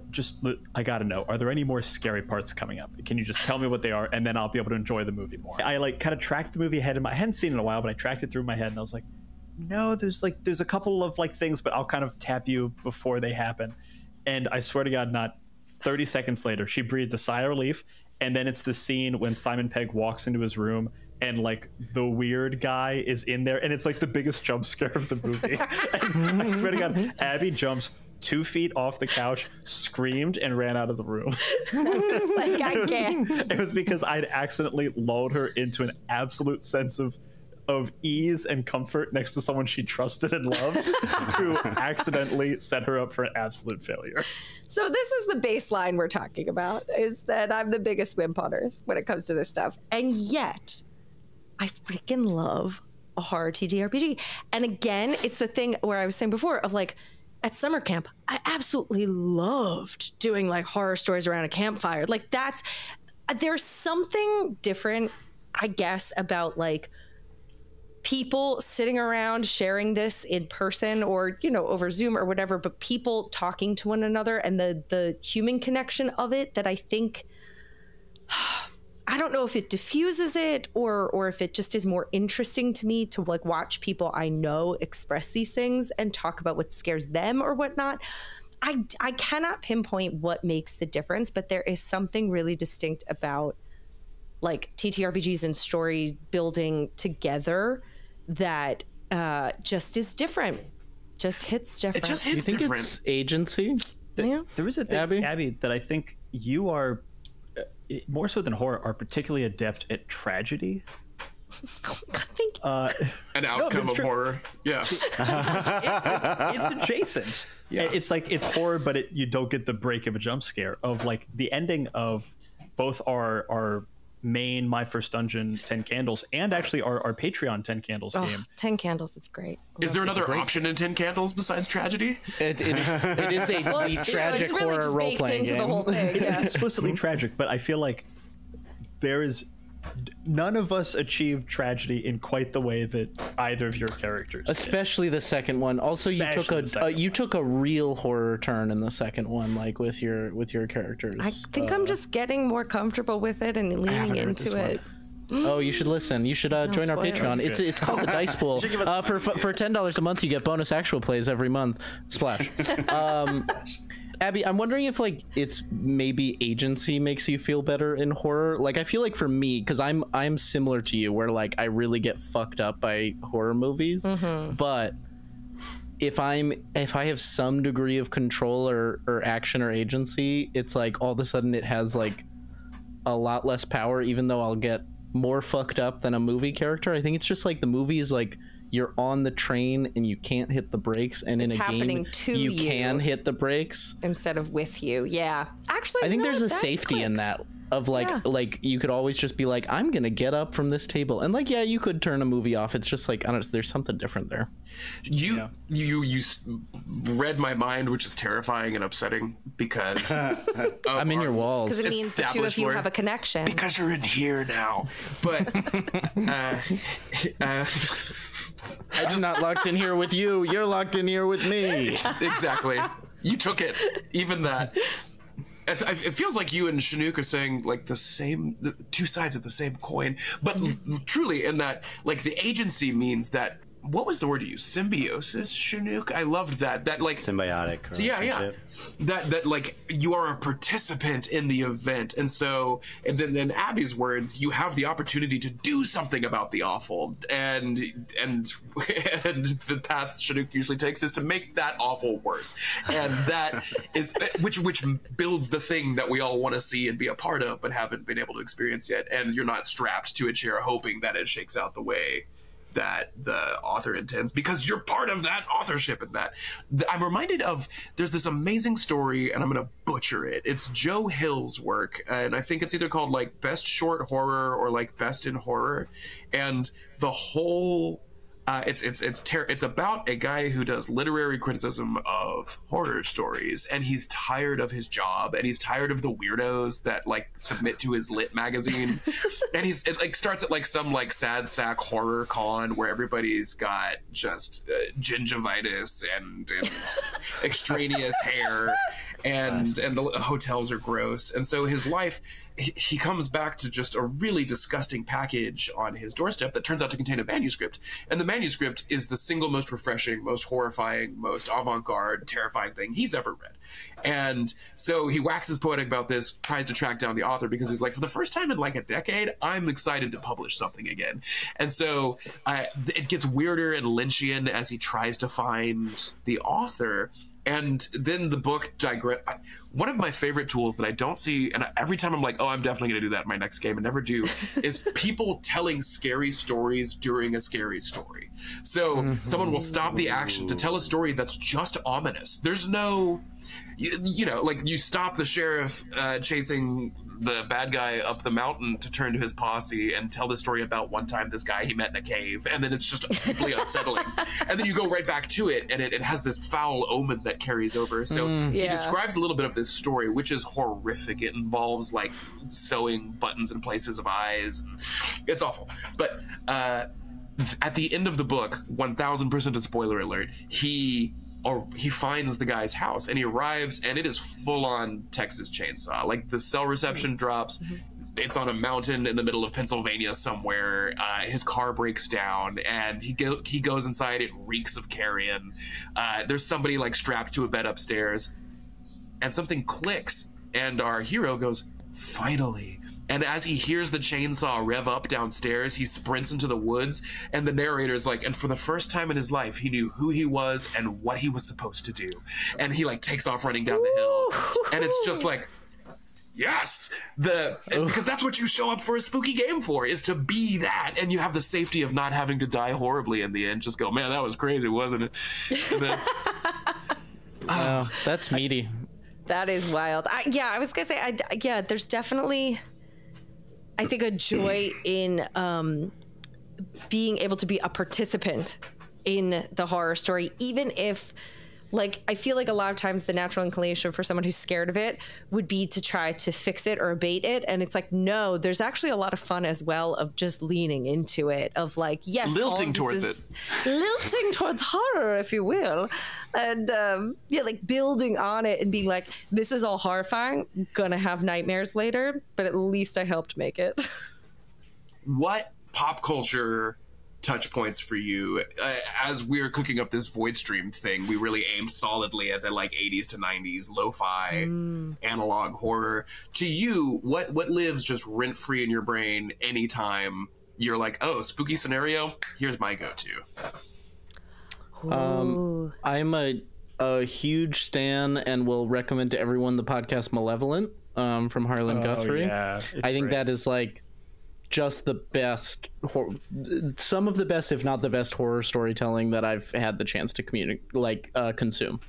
Speaker 3: gotta know, are there any more scary parts coming up? Can you just tell me what they are, and then I'll be able to enjoy the movie more? I like kind of tracked the movie ahead in my... I hadn't seen it in a while, but I tracked it through my head, and I was like, no, there's a couple of like things, but I'll kind of tap you before they happen. And I swear to God, not 30 seconds later, she breathed a sigh of relief, and then it's the scene when Simon Pegg walks into his room, and like the weird guy is in there, and it's like the biggest jump scare of the movie. And I swear to God, Abby jumps 2 feet off the couch, screamed, and ran out of the room.
Speaker 4: Like, I can't.
Speaker 3: It was because I'd accidentally lulled her into an absolute sense of ease and comfort next to someone she trusted and loved, who accidentally set her up for an absolute failure.
Speaker 4: So this is the baseline we're talking about, is that I'm the biggest wimp on earth when it comes to this stuff. And yet, I freaking love a horror TTRPG. And again, it's the thing where I was saying before of like, at summer camp, I absolutely loved doing like horror stories around a campfire. Like there's something different, I guess, about like people sitting around sharing this in person or, over Zoom or whatever, but people talking to one another and the human connection of it that I think, I don't know if it diffuses it or if it just is more interesting to me to like watch people I know express these things and talk about what scares them or whatnot. I cannot pinpoint what makes the difference, but there is something really distinct about like TTRPGs and story building together that just is different. Just hits different.
Speaker 1: It just hits
Speaker 2: You think
Speaker 1: different.
Speaker 2: it's agency?
Speaker 4: Yeah.
Speaker 3: There is a thing, Abby, that I think you are, more so than horror, are particularly adept at tragedy.
Speaker 4: Thank you.
Speaker 1: An outcome of horror. Yeah.
Speaker 3: It's adjacent.
Speaker 1: Yeah.
Speaker 3: It's like it's horror, but you don't get the break of a jump scare. Of like the ending of both our main My First Dungeon 10 Candles and actually our Patreon 10 Candles game.
Speaker 4: 10 Candles, it's great.
Speaker 1: Is there another option in 10 Candles besides tragedy?
Speaker 2: It is the tragic
Speaker 4: it's really
Speaker 2: horror
Speaker 4: just baked
Speaker 2: role-playing
Speaker 4: into
Speaker 2: game.
Speaker 4: the whole thing. Yeah.
Speaker 3: Explicitly tragic, but I feel like there is none of us achieved tragedy in quite the way that either of your characters did.
Speaker 2: Especially the second one. Also, you took a real horror turn in the second one, like with your characters.
Speaker 4: I think I'm just getting more comfortable with it and leaning into it.
Speaker 2: Oh, you should listen. You should join our Patreon. It's called the Dice Pool. For $10 a month, you get bonus actual plays every month. Splash. Abby, I'm wondering if like it's maybe agency makes you feel better in horror. Like I feel like for me, because I'm similar to you, where like I really get fucked up by horror movies, but if I have some degree of control or action or agency, it's like all of a sudden it has like a lot less power, even though I'll get more fucked up than a movie character. I think it's just like the movie is like you're on the train and you can't hit the brakes, and in a game you can hit the brakes
Speaker 4: instead of with you. Yeah, actually,
Speaker 2: I think there's a safety in that of like you could always just be like, I'm gonna get up from this table, and like you could turn a movie off. It's just like I don't know, there's something different there.
Speaker 1: You read my mind, which is terrifying and upsetting because
Speaker 2: I'm in your walls.
Speaker 4: Because it means the two of you have a connection.
Speaker 1: Because you're in here now. But
Speaker 2: I'm not locked in here with you. You're locked in here with me.
Speaker 1: Exactly. You took it. Even that. It feels like you and Chinook are saying like the two sides of the same coin, but truly in that like the agency means that, what was the word you used? Symbiosis, Chinook? I loved that. That like
Speaker 6: symbiotic.
Speaker 1: Yeah. That like you are a participant in the event, and so and then in Abby's words, you have the opportunity to do something about the awful, and the path Chinook usually takes is to make that awful worse, and that is which builds the thing that we all want to see and be a part of, but haven't been able to experience yet. And you're not strapped to a chair hoping that it shakes out the way that the author intends, because you're part of that authorship in that. I'm reminded of, there's this amazing story, and I'm going to butcher it. It's Joe Hill's work, and I think it's either called like Best Short Horror or like Best in Horror. And the whole it's about a guy who does literary criticism of horror stories, and he's tired of his job, and he's tired of the weirdos that like submit to his lit magazine. And it like starts at like some like sad sack horror con where everybody's got just gingivitis and extraneous hair, and the hotels are gross. And so his life, he comes back to just a really disgusting package on his doorstep that turns out to contain a manuscript. And the manuscript is the single most refreshing, most horrifying, most avant-garde, terrifying thing he's ever read. And so he waxes poetic about this, tries to track down the author, because he's like, for the first time in like a decade, I'm excited to publish something again. And so it gets weirder and Lynchian as he tries to find the author. And then the book digress. One of my favorite tools that I don't see, and every time I'm like, oh, I'm definitely going to do that in my next game, and never do, is people telling scary stories during a scary story. So someone will stop the action to tell a story that's just ominous. There's no, you know, like you stop the sheriff chasing the bad guy up the mountain to turn to his posse and tell the story about one time this guy he met in a cave, and then it's just deeply unsettling. And then you go right back to it, and it has this foul omen that carries over. So he describes a little bit of this story, which is horrific. It involves like sewing buttons in places of eyes. It's awful. But at the end of the book, 1000% a spoiler alert, he finds the guy's house, and he arrives, and it is full-on Texas Chainsaw. Like the cell reception drops. It's on a mountain in the middle of Pennsylvania somewhere. His car breaks down, and he goes inside. It reeks of carrion. There's somebody like strapped to a bed upstairs, and something clicks, and our hero goes, "Finally." And as he hears the chainsaw rev up downstairs, he sprints into the woods, and the narrator's like, and for the first time in his life, he knew who he was and what he was supposed to do. And he like takes off running down the hill, and it's just like, yes, because that's what you show up for a spooky game for, is to be that, and you have the safety of not having to die horribly in the end. Just go, man, that was crazy, wasn't it? And
Speaker 2: that's meaty.
Speaker 4: That is wild. I was gonna say, there's definitely, I think, a joy in being able to be a participant in the horror story, even if Like, I feel like a lot of times the natural inclination for someone who's scared of it would be to try to fix it or abate it. And it's like, no, there's actually a lot of fun as well of just leaning into it, of like, yes,
Speaker 1: Lilting towards it.
Speaker 4: Lilting towards horror, if you will. And yeah, like building on it and being like, this is all horrifying, gonna have nightmares later, but at least I helped make it.
Speaker 1: What pop culture touch points for you? As we're cooking up this Voidstream thing, we really aim solidly at the like 80s to 90s lo-fi analog horror. To you, what lives just rent free in your brain anytime you're like, oh, spooky scenario, here's my go-to?
Speaker 2: I'm a huge stan and will recommend to everyone the podcast Malevolent from Harlan Guthrie.
Speaker 3: Yeah,
Speaker 2: I think that is like just the best, some of the best, if not the best, horror storytelling that I've had the chance to consume.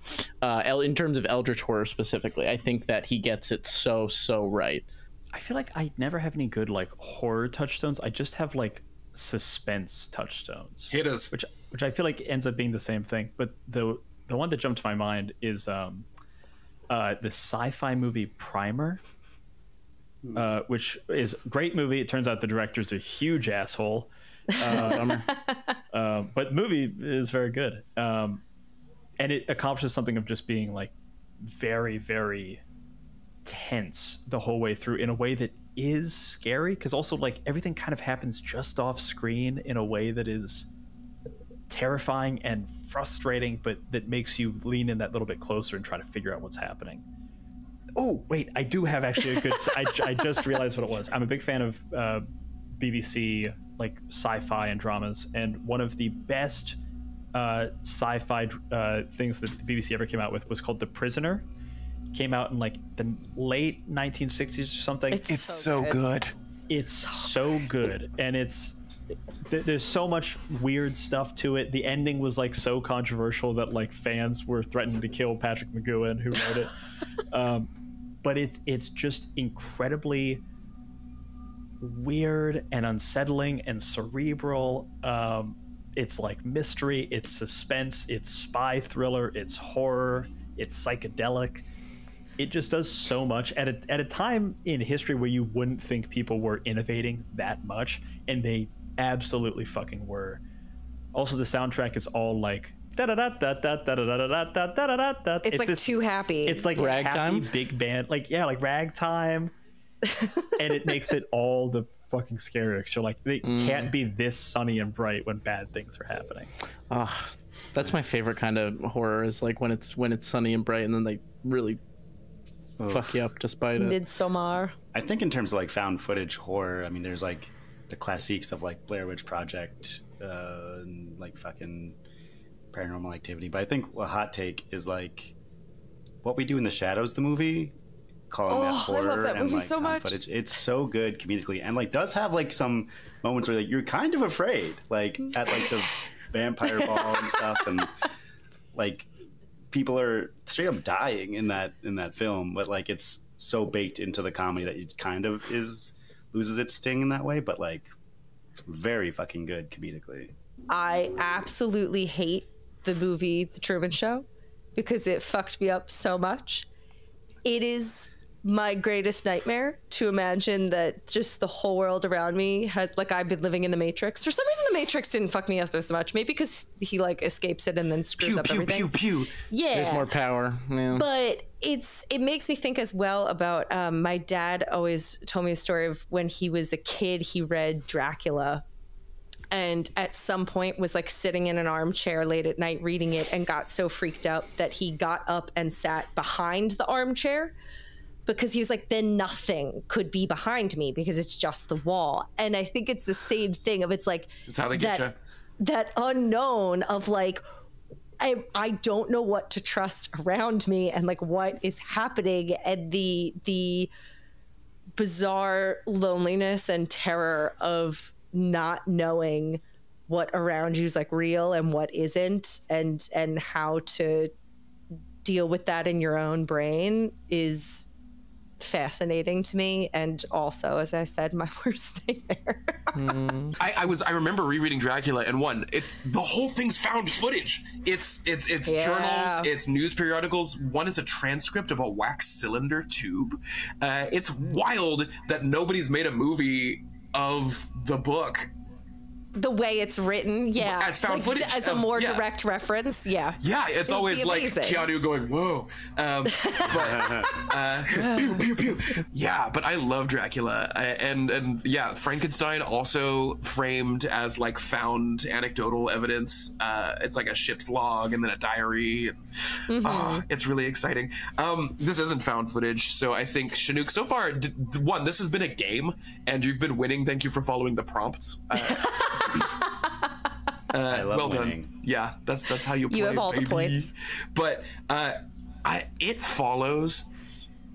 Speaker 2: In terms of eldritch horror specifically, I think that he gets it so right.
Speaker 3: I feel like I never have any good like horror touchstones. I just have like suspense touchstones.
Speaker 1: Hit us.
Speaker 3: Which I feel like ends up being the same thing. But the one that jumped to my mind is the sci-fi movie Primer. Which is a great movie. It turns out the director's a huge asshole. But the movie is very good. And it accomplishes something of just being like very, very tense the whole way through in a way that is scary. Because also like everything kind of happens just off screen in a way that is terrifying and frustrating, but that makes you lean in that little bit closer and try to figure out what's happening. Oh, wait, I do have actually a good... I just realized what it was. I'm a big fan of BBC, like, sci-fi and dramas, and one of the best sci-fi things that the BBC ever came out with was called The Prisoner. Came out in, like, the late 1960s or something.
Speaker 1: It's so good.
Speaker 3: It's so good, and there's so much weird stuff to it. The ending was like so controversial that like fans were threatening to kill Patrick McGoohan, who wrote it. But it's just incredibly weird and unsettling and cerebral. It's like mystery, it's suspense, it's spy thriller, it's horror, it's psychedelic. It just does so much at a time in history where you wouldn't think people were innovating that much, and they absolutely fucking were. Also, the soundtrack is all like
Speaker 4: it's like too happy.
Speaker 3: It's like
Speaker 2: ragtime,
Speaker 3: big band, like like ragtime, and it makes it all the fucking scarier. You're like, they can't be this sunny and bright when bad things are happening.
Speaker 2: That's my favorite kind of horror, is like when it's sunny and bright and then they really fuck you up despite it.
Speaker 4: Midsommar.
Speaker 6: I think in terms of like found footage horror, I mean, there's like the classiques of like Blair Witch Project, and like fucking Paranormal Activity. But I think a hot take is like What We Do in the Shadows, the movie, calling that horror.
Speaker 4: I love that
Speaker 6: and
Speaker 4: movie
Speaker 6: like
Speaker 4: so
Speaker 6: found
Speaker 4: much.
Speaker 6: footage. It's so good comedically, and like does have like some moments where like you're kind of afraid, like at like the vampire ball and stuff, and like people are straight up dying in that film, but like it's so baked into the comedy that it kind of loses its sting in that way, but like very fucking good comedically.
Speaker 4: I absolutely hate the movie The Truman Show because it fucked me up so much. It is my greatest nightmare to imagine that just the whole world around me has, like, I've been living in the Matrix. For some reason, the Matrix didn't fuck me up as much. Maybe because he like escapes it and then screws up everything. Yeah,
Speaker 2: there's more power. Yeah.
Speaker 4: But it makes me think as well about my dad always told me a story of when he was a kid, he read Dracula. And at some point was like sitting in an armchair late at night reading it and got so freaked out that he got up and sat behind the armchair because he was like, then nothing could be behind me because it's just the wall. And I think it's the same thing of, it's like,
Speaker 1: it's how they get you.
Speaker 4: That unknown of like, I don't know what to trust around me and like what is happening, and the bizarre loneliness and terror of not knowing what around you is like real and what isn't, and how to deal with that in your own brain is fascinating to me, and also, as I said, my worst nightmare.
Speaker 1: I remember rereading Dracula, and it's the whole thing's found footage. It's journals, it's news periodicals. One is a transcript of a wax cylinder tube. It's wild that nobody's made a movie of the book.
Speaker 4: The way it's written,
Speaker 1: as found footage,
Speaker 4: as a more direct reference,
Speaker 1: it's always like Keanu going whoa, pew pew pew. But I love Dracula, and Frankenstein also framed as like found anecdotal evidence. It's like a ship's log and then a diary. It's really exciting. This isn't found footage, so I think Chinook, so far, this has been a game, and you've been winning. Thank you for following the prompts.
Speaker 6: I love
Speaker 1: well
Speaker 6: winning.
Speaker 1: done. Yeah, that's how you play.
Speaker 4: You have all the points.
Speaker 1: But It Follows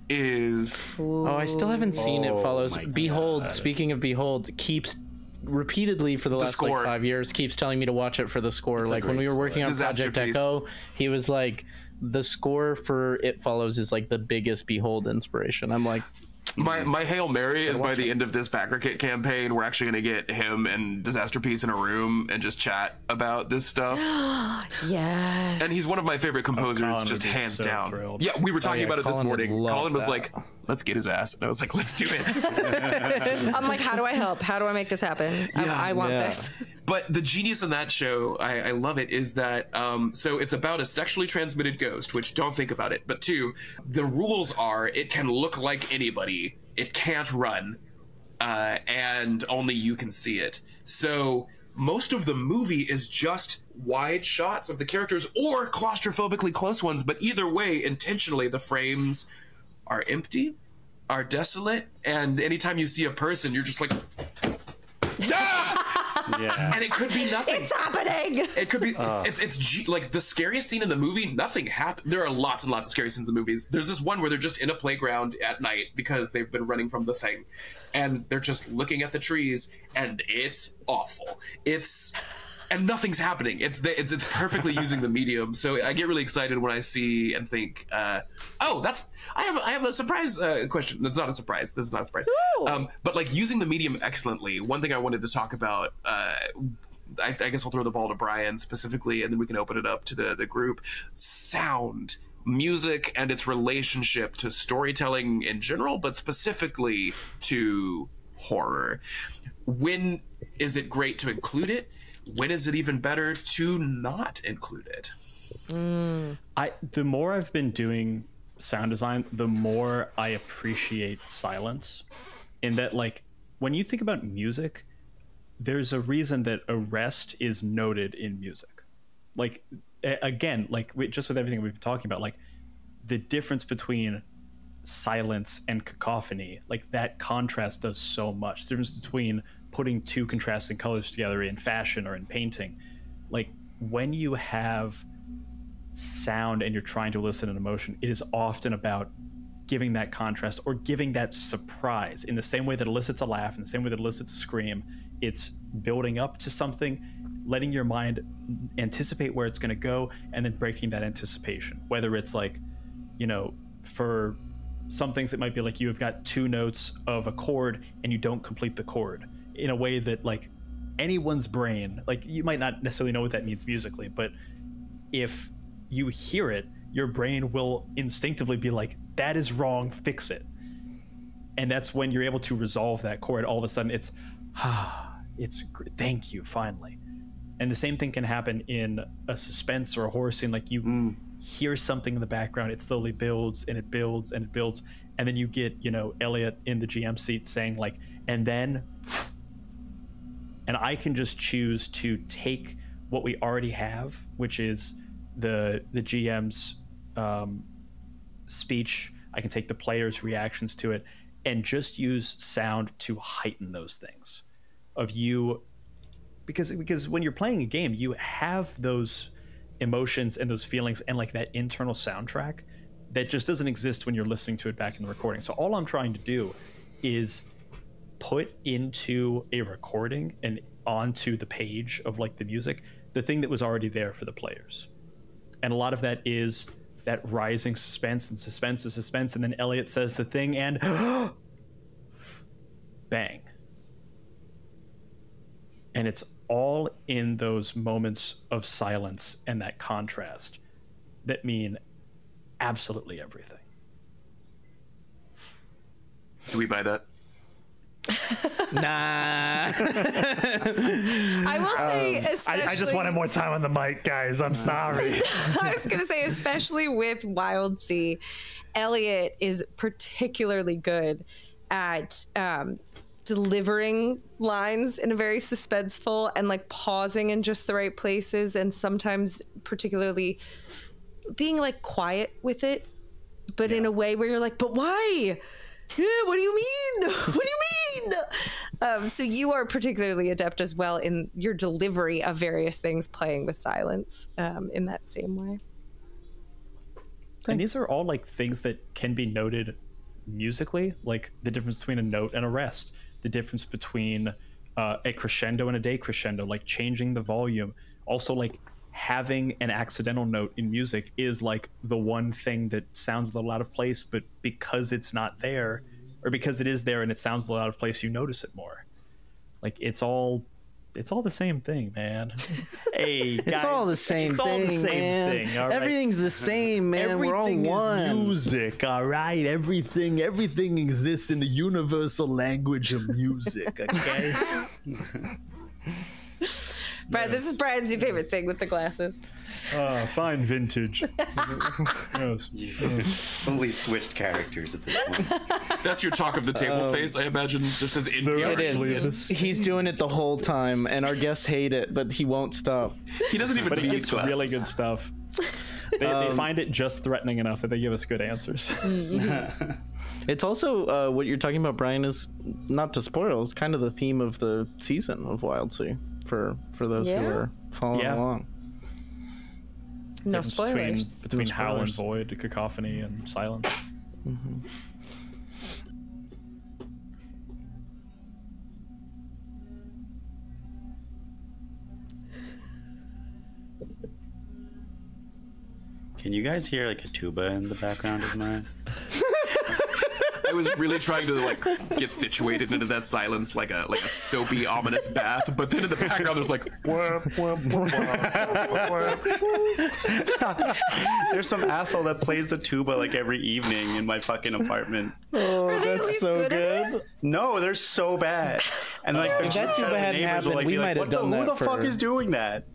Speaker 1: is...
Speaker 2: I still haven't seen It Follows.
Speaker 6: my
Speaker 2: Behold,
Speaker 6: God.
Speaker 2: speaking of Behold, keeps repeatedly for the last
Speaker 1: score.
Speaker 2: like 5 years keeps telling me to watch it for the score. Like when we were working on
Speaker 1: Disaster
Speaker 2: Project
Speaker 1: piece.
Speaker 2: Echo, he was like, the score for It Follows is like the biggest Behold inspiration. I'm like,
Speaker 1: My Hail Mary is by the end of this backer kit campaign, we're actually going to get him and Disaster Piece in a room and just chat about this stuff.
Speaker 4: Yes.
Speaker 1: And he's one of my favorite composers,
Speaker 3: Colin
Speaker 1: just
Speaker 3: would be
Speaker 1: hands
Speaker 3: so
Speaker 1: down.
Speaker 3: thrilled.
Speaker 1: Yeah, we were talking about it this
Speaker 2: Colin would
Speaker 1: morning.
Speaker 2: love
Speaker 1: Colin was
Speaker 2: that.
Speaker 1: like, let's get his ass. And I was like, let's do it.
Speaker 4: I'm like, how do I help? How do I make this happen? I want this.
Speaker 1: But the genius in that show, I love it, is that so it's about a sexually transmitted ghost, which don't think about it. But two, the rules are it can look like anybody. It can't run, and only you can see it. So most of the movie is just wide shots of the characters or claustrophobically close ones. But either way, intentionally, the frames are empty, are desolate, and anytime you see a person, you're just like...
Speaker 6: Yeah.
Speaker 1: And it could be nothing.
Speaker 4: It's happening.
Speaker 1: It could be. Like the scariest scene in the movie. Nothing happened. There are lots and lots of scary scenes in the movies. There's this one where they're just in a playground at night because they've been running from the thing, and they're just looking at the trees, and it's awful. And nothing's happening. It's perfectly using the medium. So I get really excited when I see and think, I have a surprise question. That's not a surprise. This is not a surprise. But like using the medium excellently. One thing I wanted to talk about, I guess I'll throw the ball to Brian specifically, and then we can open it up to the group. Sound, music, and its relationship to storytelling in general, but specifically to horror. When is it great to include it? When is it even better to not include it?
Speaker 3: The more I've been doing sound design, the more I appreciate silence. In that, like, when you think about music, there's a reason that arrest is noted in music. Like, again, like just with everything we've been talking about, like the difference between silence and cacophony, like that contrast does so much. The difference between putting two contrasting colors together in fashion or in painting, like when you have sound and you're trying to elicit an emotion, it is often about giving that contrast or giving that surprise in the same way that elicits a laugh, in the same way that elicits a scream. It's building up to something, letting your mind anticipate where it's going to go, and then breaking that anticipation. Whether it's like, you know, for some things it might be like you have got two notes of a chord and you don't complete the chord in a way that, like, anyone's brain, like, you might not necessarily know what that means musically, but if you hear it, your brain will instinctively be like, that is wrong, fix it. And that's when you're able to resolve that chord. All of a sudden it's thank you, finally. And the same thing can happen in a suspense or a horror scene. Like, you hear something in the background, it slowly builds and it builds and it builds, and then you get, you know, Elliot in the GM seat saying like, and then, and I can just choose to take what we already have, which is the GM's speech. I can take the players' reactions to it and just use sound to heighten those things of you, because when you're playing a game, you have those emotions and those feelings and like that internal soundtrack that just doesn't exist when you're listening to it back in the recording. So all I'm trying to do is put into a recording and onto the page of like the music, the thing that was already there for the players. And a lot of that is that rising suspense and suspense and suspense, and then Elliot says the thing and bang. And it's all in those moments of silence and that contrast that mean absolutely everything.
Speaker 1: Do we buy that?
Speaker 2: Nah.
Speaker 4: I will say, especially.
Speaker 5: I just wanted more time on the mic, guys. I'm sorry.
Speaker 4: I was going to say, especially with WILDSEA, Elliot is particularly good at delivering lines in a very suspenseful and like pausing in just the right places, and sometimes particularly being like quiet with it, but in a way where you're like, but why? Yeah, what do you mean? What do you mean? So you are particularly adept as well in your delivery of various things, playing with silence in that same way.
Speaker 3: And these are all like things that can be noted musically, like the difference between a note and a rest, the difference between a crescendo and a decrescendo, like changing the volume. Also, like having an accidental note in music is like the one thing that sounds a little out of place, but because it's not there, or because it is there and it sounds a little out of place, you notice it more. Like it's all the same thing, man. Hey, guys,
Speaker 2: It's all the same thing, man.
Speaker 3: All right?
Speaker 2: Everything's the same, man. We're all
Speaker 5: Everything
Speaker 2: one.
Speaker 5: is music, all right? Everything exists in the universal language of music, okay?
Speaker 4: Brad, this is Brad's new favorite thing with the glasses.
Speaker 3: Fine vintage.
Speaker 6: Fully switched characters at this point.
Speaker 1: That's your talk of the table face, I imagine, just as NPR.
Speaker 2: It is. He's doing it the whole time, and our guests hate it, but he won't stop.
Speaker 1: He doesn't even
Speaker 3: But
Speaker 1: need
Speaker 3: it's
Speaker 1: glasses.
Speaker 3: really good stuff. They find it just threatening enough that they give us good answers.
Speaker 2: It's also what you're talking about, Brian, is not to spoil. It's kind of the theme of the season of WILDSEA for those who are following along.
Speaker 4: No
Speaker 3: Difference
Speaker 4: spoilers.
Speaker 3: between
Speaker 2: No
Speaker 3: howl and
Speaker 2: spoilers.
Speaker 3: void, cacophony and silence.
Speaker 6: Can you guys hear like a tuba in the background of mine?
Speaker 1: I was really trying to like get situated into that silence, like a soapy, ominous bath. But then in the background, there's like,
Speaker 6: There's some asshole that plays the tuba like every evening in my fucking apartment.
Speaker 2: Oh,
Speaker 4: they at
Speaker 2: that's
Speaker 4: least
Speaker 2: so
Speaker 4: good at
Speaker 2: good.
Speaker 6: No, they're so bad. And like
Speaker 2: If that tuba hadn't happened, we might have done
Speaker 6: Who
Speaker 2: that
Speaker 6: the fuck
Speaker 2: for-
Speaker 6: is doing that?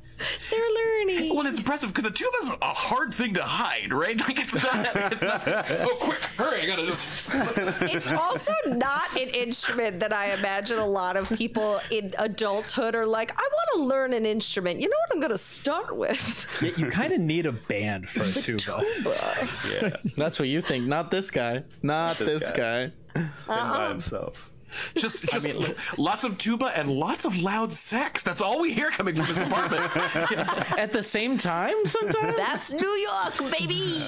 Speaker 4: They're learning.
Speaker 1: well, it's impressive because a tuba's a hard thing to hide, right? Like it's not. Oh, quick, hurry! I gotta just.
Speaker 4: It's also not an instrument that I imagine a lot of people in adulthood are like, I want to learn an instrument. You know what I'm going to start with?
Speaker 3: You kind of need a band for a tuba.
Speaker 6: Yeah,
Speaker 2: That's what you think. Not this guy. Not this guy.
Speaker 6: him by himself.
Speaker 1: Just lots of tuba and lots of loud sex. That's all we hear coming from this apartment.
Speaker 2: At the same time, sometimes?
Speaker 4: That's New York, baby.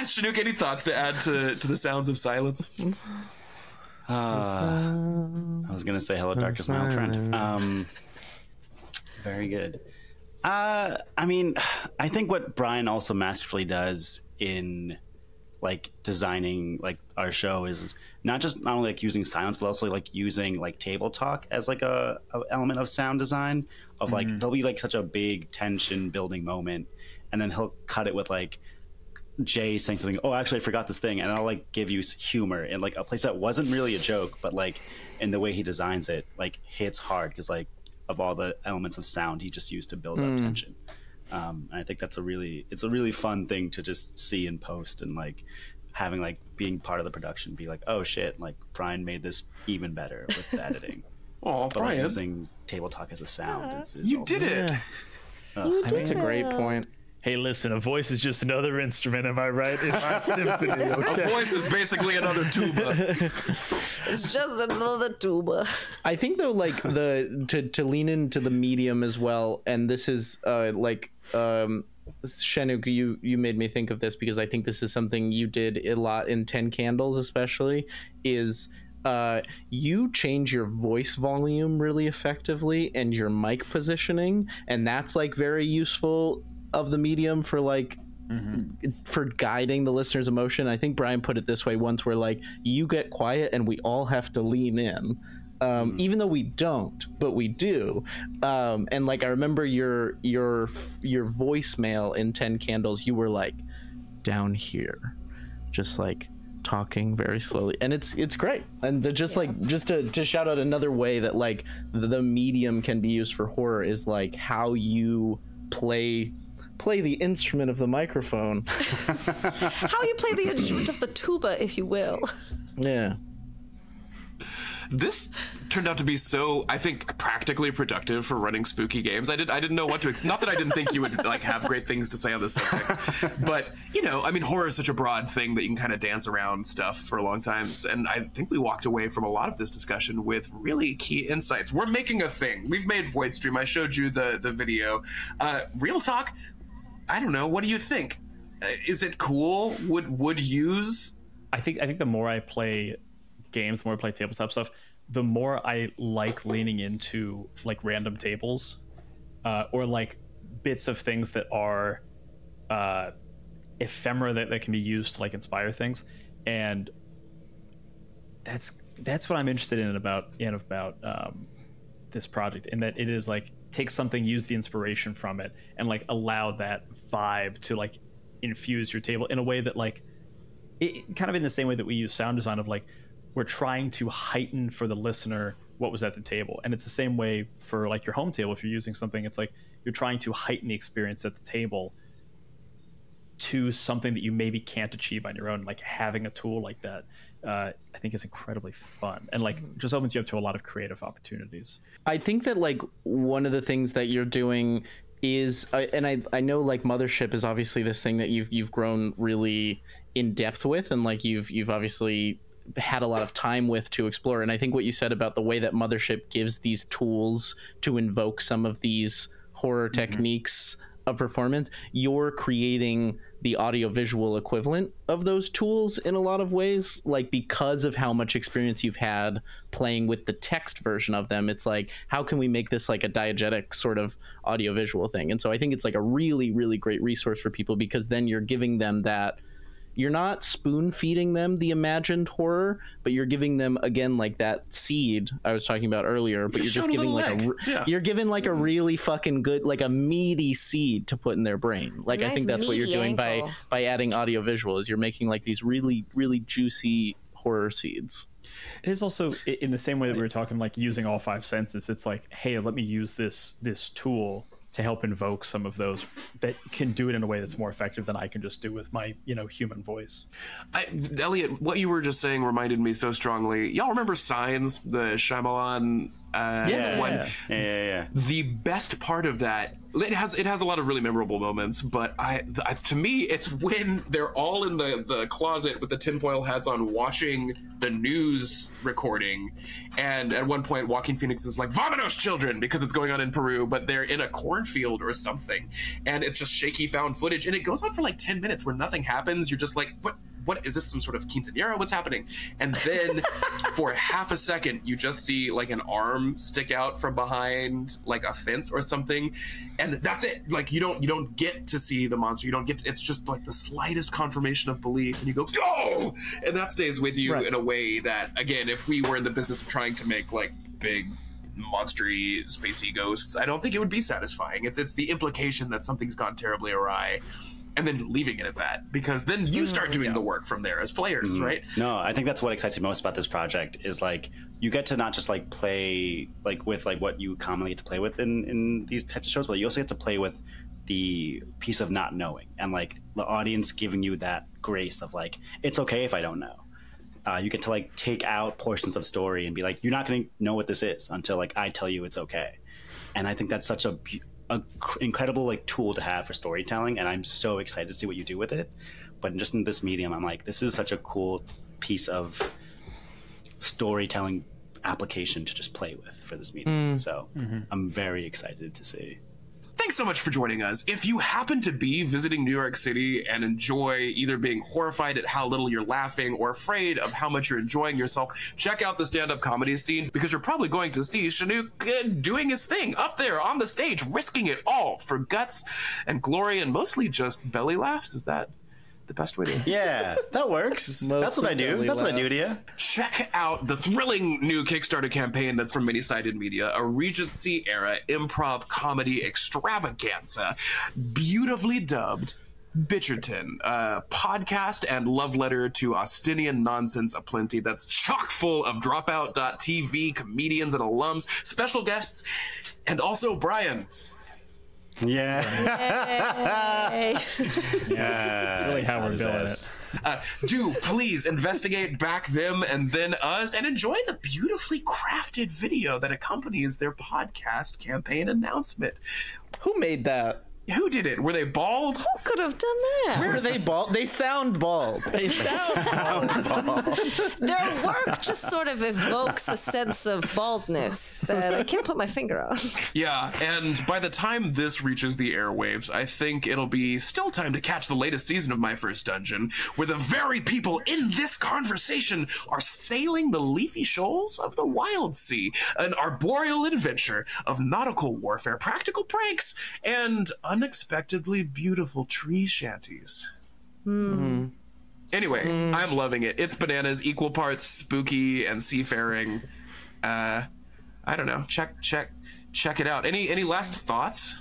Speaker 1: Chinook, any thoughts to add to the sounds of silence?
Speaker 6: I was gonna say hello, darknest my old friend. Very good. I mean, I think what Brian also masterfully does in like designing like our show is not only like using silence, but also like using like table talk as like a element of sound design. Of like there'll be like such a big tension building moment, and then he'll cut it with like Jay saying something. Oh, actually, I forgot this thing, and I'll like give you humor in like a place that wasn't really a joke, but like in the way he designs it, like hits hard because like of all the elements of sound he just used to build up tension. And I think it's a really fun thing to just see in post, and like having like being part of the production, be like, oh shit, like Brian made this even better with the editing.
Speaker 1: Oh,
Speaker 6: But like,
Speaker 1: Brian,
Speaker 6: using table talk as a sound is
Speaker 1: you
Speaker 6: also-
Speaker 1: did it.
Speaker 2: That's a great point.
Speaker 3: Hey, listen, a voice is just another instrument, am I right? In my symphony, okay?
Speaker 1: A voice is basically another tuba.
Speaker 4: It's just another tuba.
Speaker 2: I think though, like to lean into the medium as well, and this is Shenuk, you made me think of this because I think this is something you did a lot in 10 Candles, especially is you change your voice volume really effectively and your mic positioning, and that's like very useful of the medium for like for guiding the listener's emotion. I think Brian put it this way once, where like you get quiet and we all have to lean in. Even though we don't, but we do. And like I remember your voicemail in 10 Candles, you were like down here, just like talking very slowly, and it's great. And to shout out another way that like the medium can be used for horror is like how you play the instrument of the microphone.
Speaker 4: How you play the instrument of the tuba, if you will.
Speaker 2: Yeah.
Speaker 1: This turned out to be so, I think, practically productive for running spooky games. I didn't know what to not that I didn't think you would like have great things to say on this subject, but you know, I mean, horror is such a broad thing that you can kind of dance around stuff for a long time. And I think we walked away from a lot of this discussion with really key insights. We're making a thing. We've made Voidstream. I showed you the video. Real talk. I don't know. What do you think? Is it cool? Would use?
Speaker 3: I think the more I play games, the more I play tabletop stuff, the more I like leaning into like random tables or like bits of things that are ephemera that can be used to like inspire things. And that's what I'm interested in about this project, in that it is like take something, use the inspiration from it, and like allow that vibe to like infuse your table in a way that like it kind of in the same way that we use sound design, of like we're trying to heighten for the listener what was at the table. And it's the same way for like your home table. If you're using something, it's like you're trying to heighten the experience at the table to something that you maybe can't achieve on your own. Like having a tool like that, I think is incredibly fun, and like just opens you up to a lot of creative opportunities.
Speaker 2: I think that like one of the things that you're doing is, and I know like Mothership is obviously this thing that you've grown really in depth with, and like you've obviously had a lot of time with to explore. And I think what you said about the way that Mothership gives these tools to invoke some of these horror techniques of performance, you're creating the audiovisual equivalent of those tools in a lot of ways, like because of how much experience you've had playing with the text version of them. It's like, how can we make this like a diegetic sort of audiovisual thing? And so I think it's like a really, really great resource for people, because then you're giving them that, you're not spoon feeding them the imagined horror, but you're giving them, again, like that seed I was talking about earlier, but you're just giving like you're giving like a really fucking good, like a meaty seed to put in their brain. Like nice, I think that's what you're doing by adding audio visual, is you're making like these really, really juicy horror seeds.
Speaker 3: It is also in the same way that we were talking, like using all five senses. It's like, hey, let me use this tool to help invoke some of those that can do it in a way that's more effective than I can just do with my, human voice.
Speaker 1: Elliot, what you were just saying reminded me so strongly. Y'all remember Signs, the Shyamalan one?
Speaker 6: Yeah.
Speaker 1: The best part of that, it has a lot of really memorable moments, but to me, it's when they're all in the closet with the tinfoil hats on watching the news recording, and at one point Joaquin Phoenix is like, "Vamonos, children," because it's going on in Peru, but they're in a cornfield or something, and it's just shaky found footage, and it goes on for like 10 minutes where nothing happens. You're just like, what is this, some sort of quinceañera? What's happening? And then for half a second, you just see like an arm stick out from behind like a fence or something. And that's it. Like you don't get to see the monster. You don't get to, it's just like the slightest confirmation of belief. And you go, oh! And that stays with you in a way that, again, if we were in the business of trying to make like big monstery spacey ghosts, I don't think it would be satisfying. It's the implication that something's gone terribly awry, and then leaving it at that, because then you start doing the work from there as players, right?
Speaker 6: No, I think that's what excites me most about this project, is like you get to not just like play like with like what you commonly get to play with in these types of shows, but you also get to play with the piece of not knowing, and like the audience giving you that grace of like, it's okay if I don't know. You get to like take out portions of story and be like, you're not going to know what this is until like I tell you it's okay. And I think that's such a incredible like tool to have for storytelling, and I'm so excited to see what you do with it. But just in this medium, I'm like, this is such a cool piece of storytelling application to just play with for this medium. So I'm very excited to see.
Speaker 1: thanks so much for joining us. If you happen to be visiting New York City and enjoy either being horrified at how little you're laughing or afraid of how much you're enjoying yourself, check out the stand-up comedy scene, because you're probably going to see Chinook doing his thing up there on the stage, risking it all for guts and glory and mostly just belly laughs. Is that the best way to...
Speaker 6: Yeah, that works. That's what I do. That's what I do to you.
Speaker 1: Check out the thrilling new Kickstarter campaign that's from Many-Sided Media, a Regency-era improv comedy extravaganza, beautifully dubbed Bitcherton, a podcast and love letter to Austinian nonsense aplenty that's chock full of Dropout.tv comedians and alums, special guests, and also Brian.
Speaker 6: Yeah.
Speaker 4: Yay.
Speaker 6: Yeah.
Speaker 3: That's really how we're doing it.
Speaker 1: Do please investigate back them and then us and enjoy the beautifully crafted video that accompanies their podcast campaign announcement.
Speaker 2: Who made that?
Speaker 1: Who did it? Were they bald?
Speaker 4: Who could have done that?
Speaker 2: Where are they bald? They sound bald. They sound bald.
Speaker 4: Their work just sort of evokes a sense of baldness that I can't put my finger on.
Speaker 1: Yeah, and by the time this reaches the airwaves, I think it'll be still time to catch the latest season of My First Dungeon, where the very people in this conversation are sailing the leafy shoals of the WILDSEA, an arboreal adventure of nautical warfare, practical pranks, and unexpectedly beautiful tree shanties. Anyway, I'm loving it. It's bananas, equal parts spooky and seafaring. I don't know. Check it out. Any last thoughts?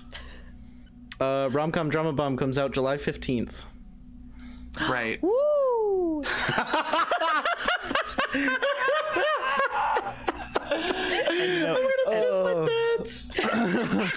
Speaker 2: Rom-Com Drama Bomb comes out July 15th.
Speaker 1: Right.
Speaker 4: Woo!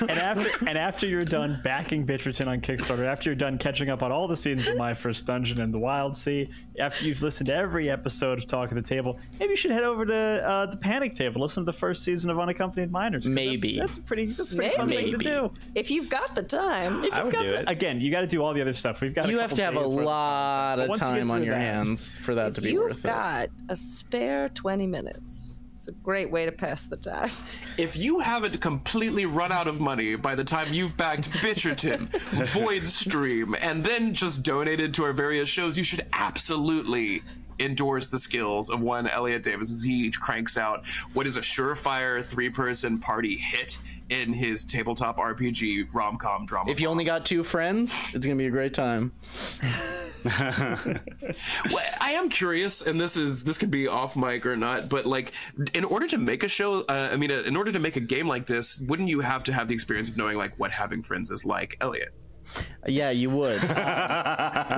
Speaker 3: And after you're done backing Bitcherton on Kickstarter, after you're done catching up on all the seasons of My First Dungeon and the WILDSEA, after you've listened to every episode of Talk of the Table, maybe you should head over to the Panic Table, listen to the first season of Unaccompanied Minors.
Speaker 2: Maybe.
Speaker 3: That's a pretty fun thing to do.
Speaker 4: If you've got the time.
Speaker 6: I would do it.
Speaker 3: Again, you got to do all the other stuff. We've got.
Speaker 2: You have to have a lot of time on your hands for that to be worth it.
Speaker 4: You've got a spare 20 minutes. It's a great way to pass the time.
Speaker 1: If you haven't completely run out of money by the time you've backed Bitcherton, Voidstream, and then just donated to our various shows, you should absolutely endorse the skills of one Elliot Davis as he cranks out what is a surefire 3-person party hit in his tabletop RPG rom-com drama.
Speaker 2: If you only got 2 friends, it's gonna be a great time.
Speaker 1: Well, I am curious, and this could be off mic or not, but like, in order to make a show, in order to make a game like this, wouldn't you have to have the experience of knowing like what having friends is like, Elliot?
Speaker 2: Yeah, you would.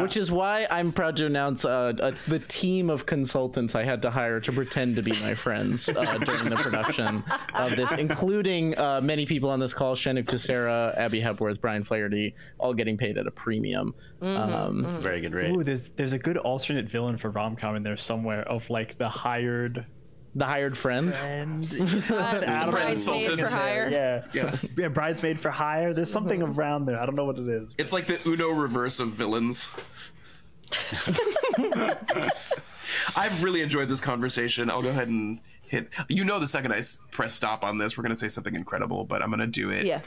Speaker 2: Which is why I'm proud to announce the team of consultants I had to hire to pretend to be my friends during the production of this, including many people on this call: Shenuk Tessera, Abby Hepworth, Brian Flaherty, all getting paid at a premium.
Speaker 6: Very good rate.
Speaker 3: Ooh, there's a good alternate villain for Rom-Com in there somewhere of like the hired
Speaker 2: friend.
Speaker 4: Bridesmaid for hire.
Speaker 3: Yeah, Bridesmaid for hire. There's something around there. I don't know what it is.
Speaker 1: It's like the Uno reverse of villains. I've really enjoyed this conversation. I'll go ahead and hit. The second I press stop on this, we're going to say something incredible, but I'm going to do it.
Speaker 4: Yeah.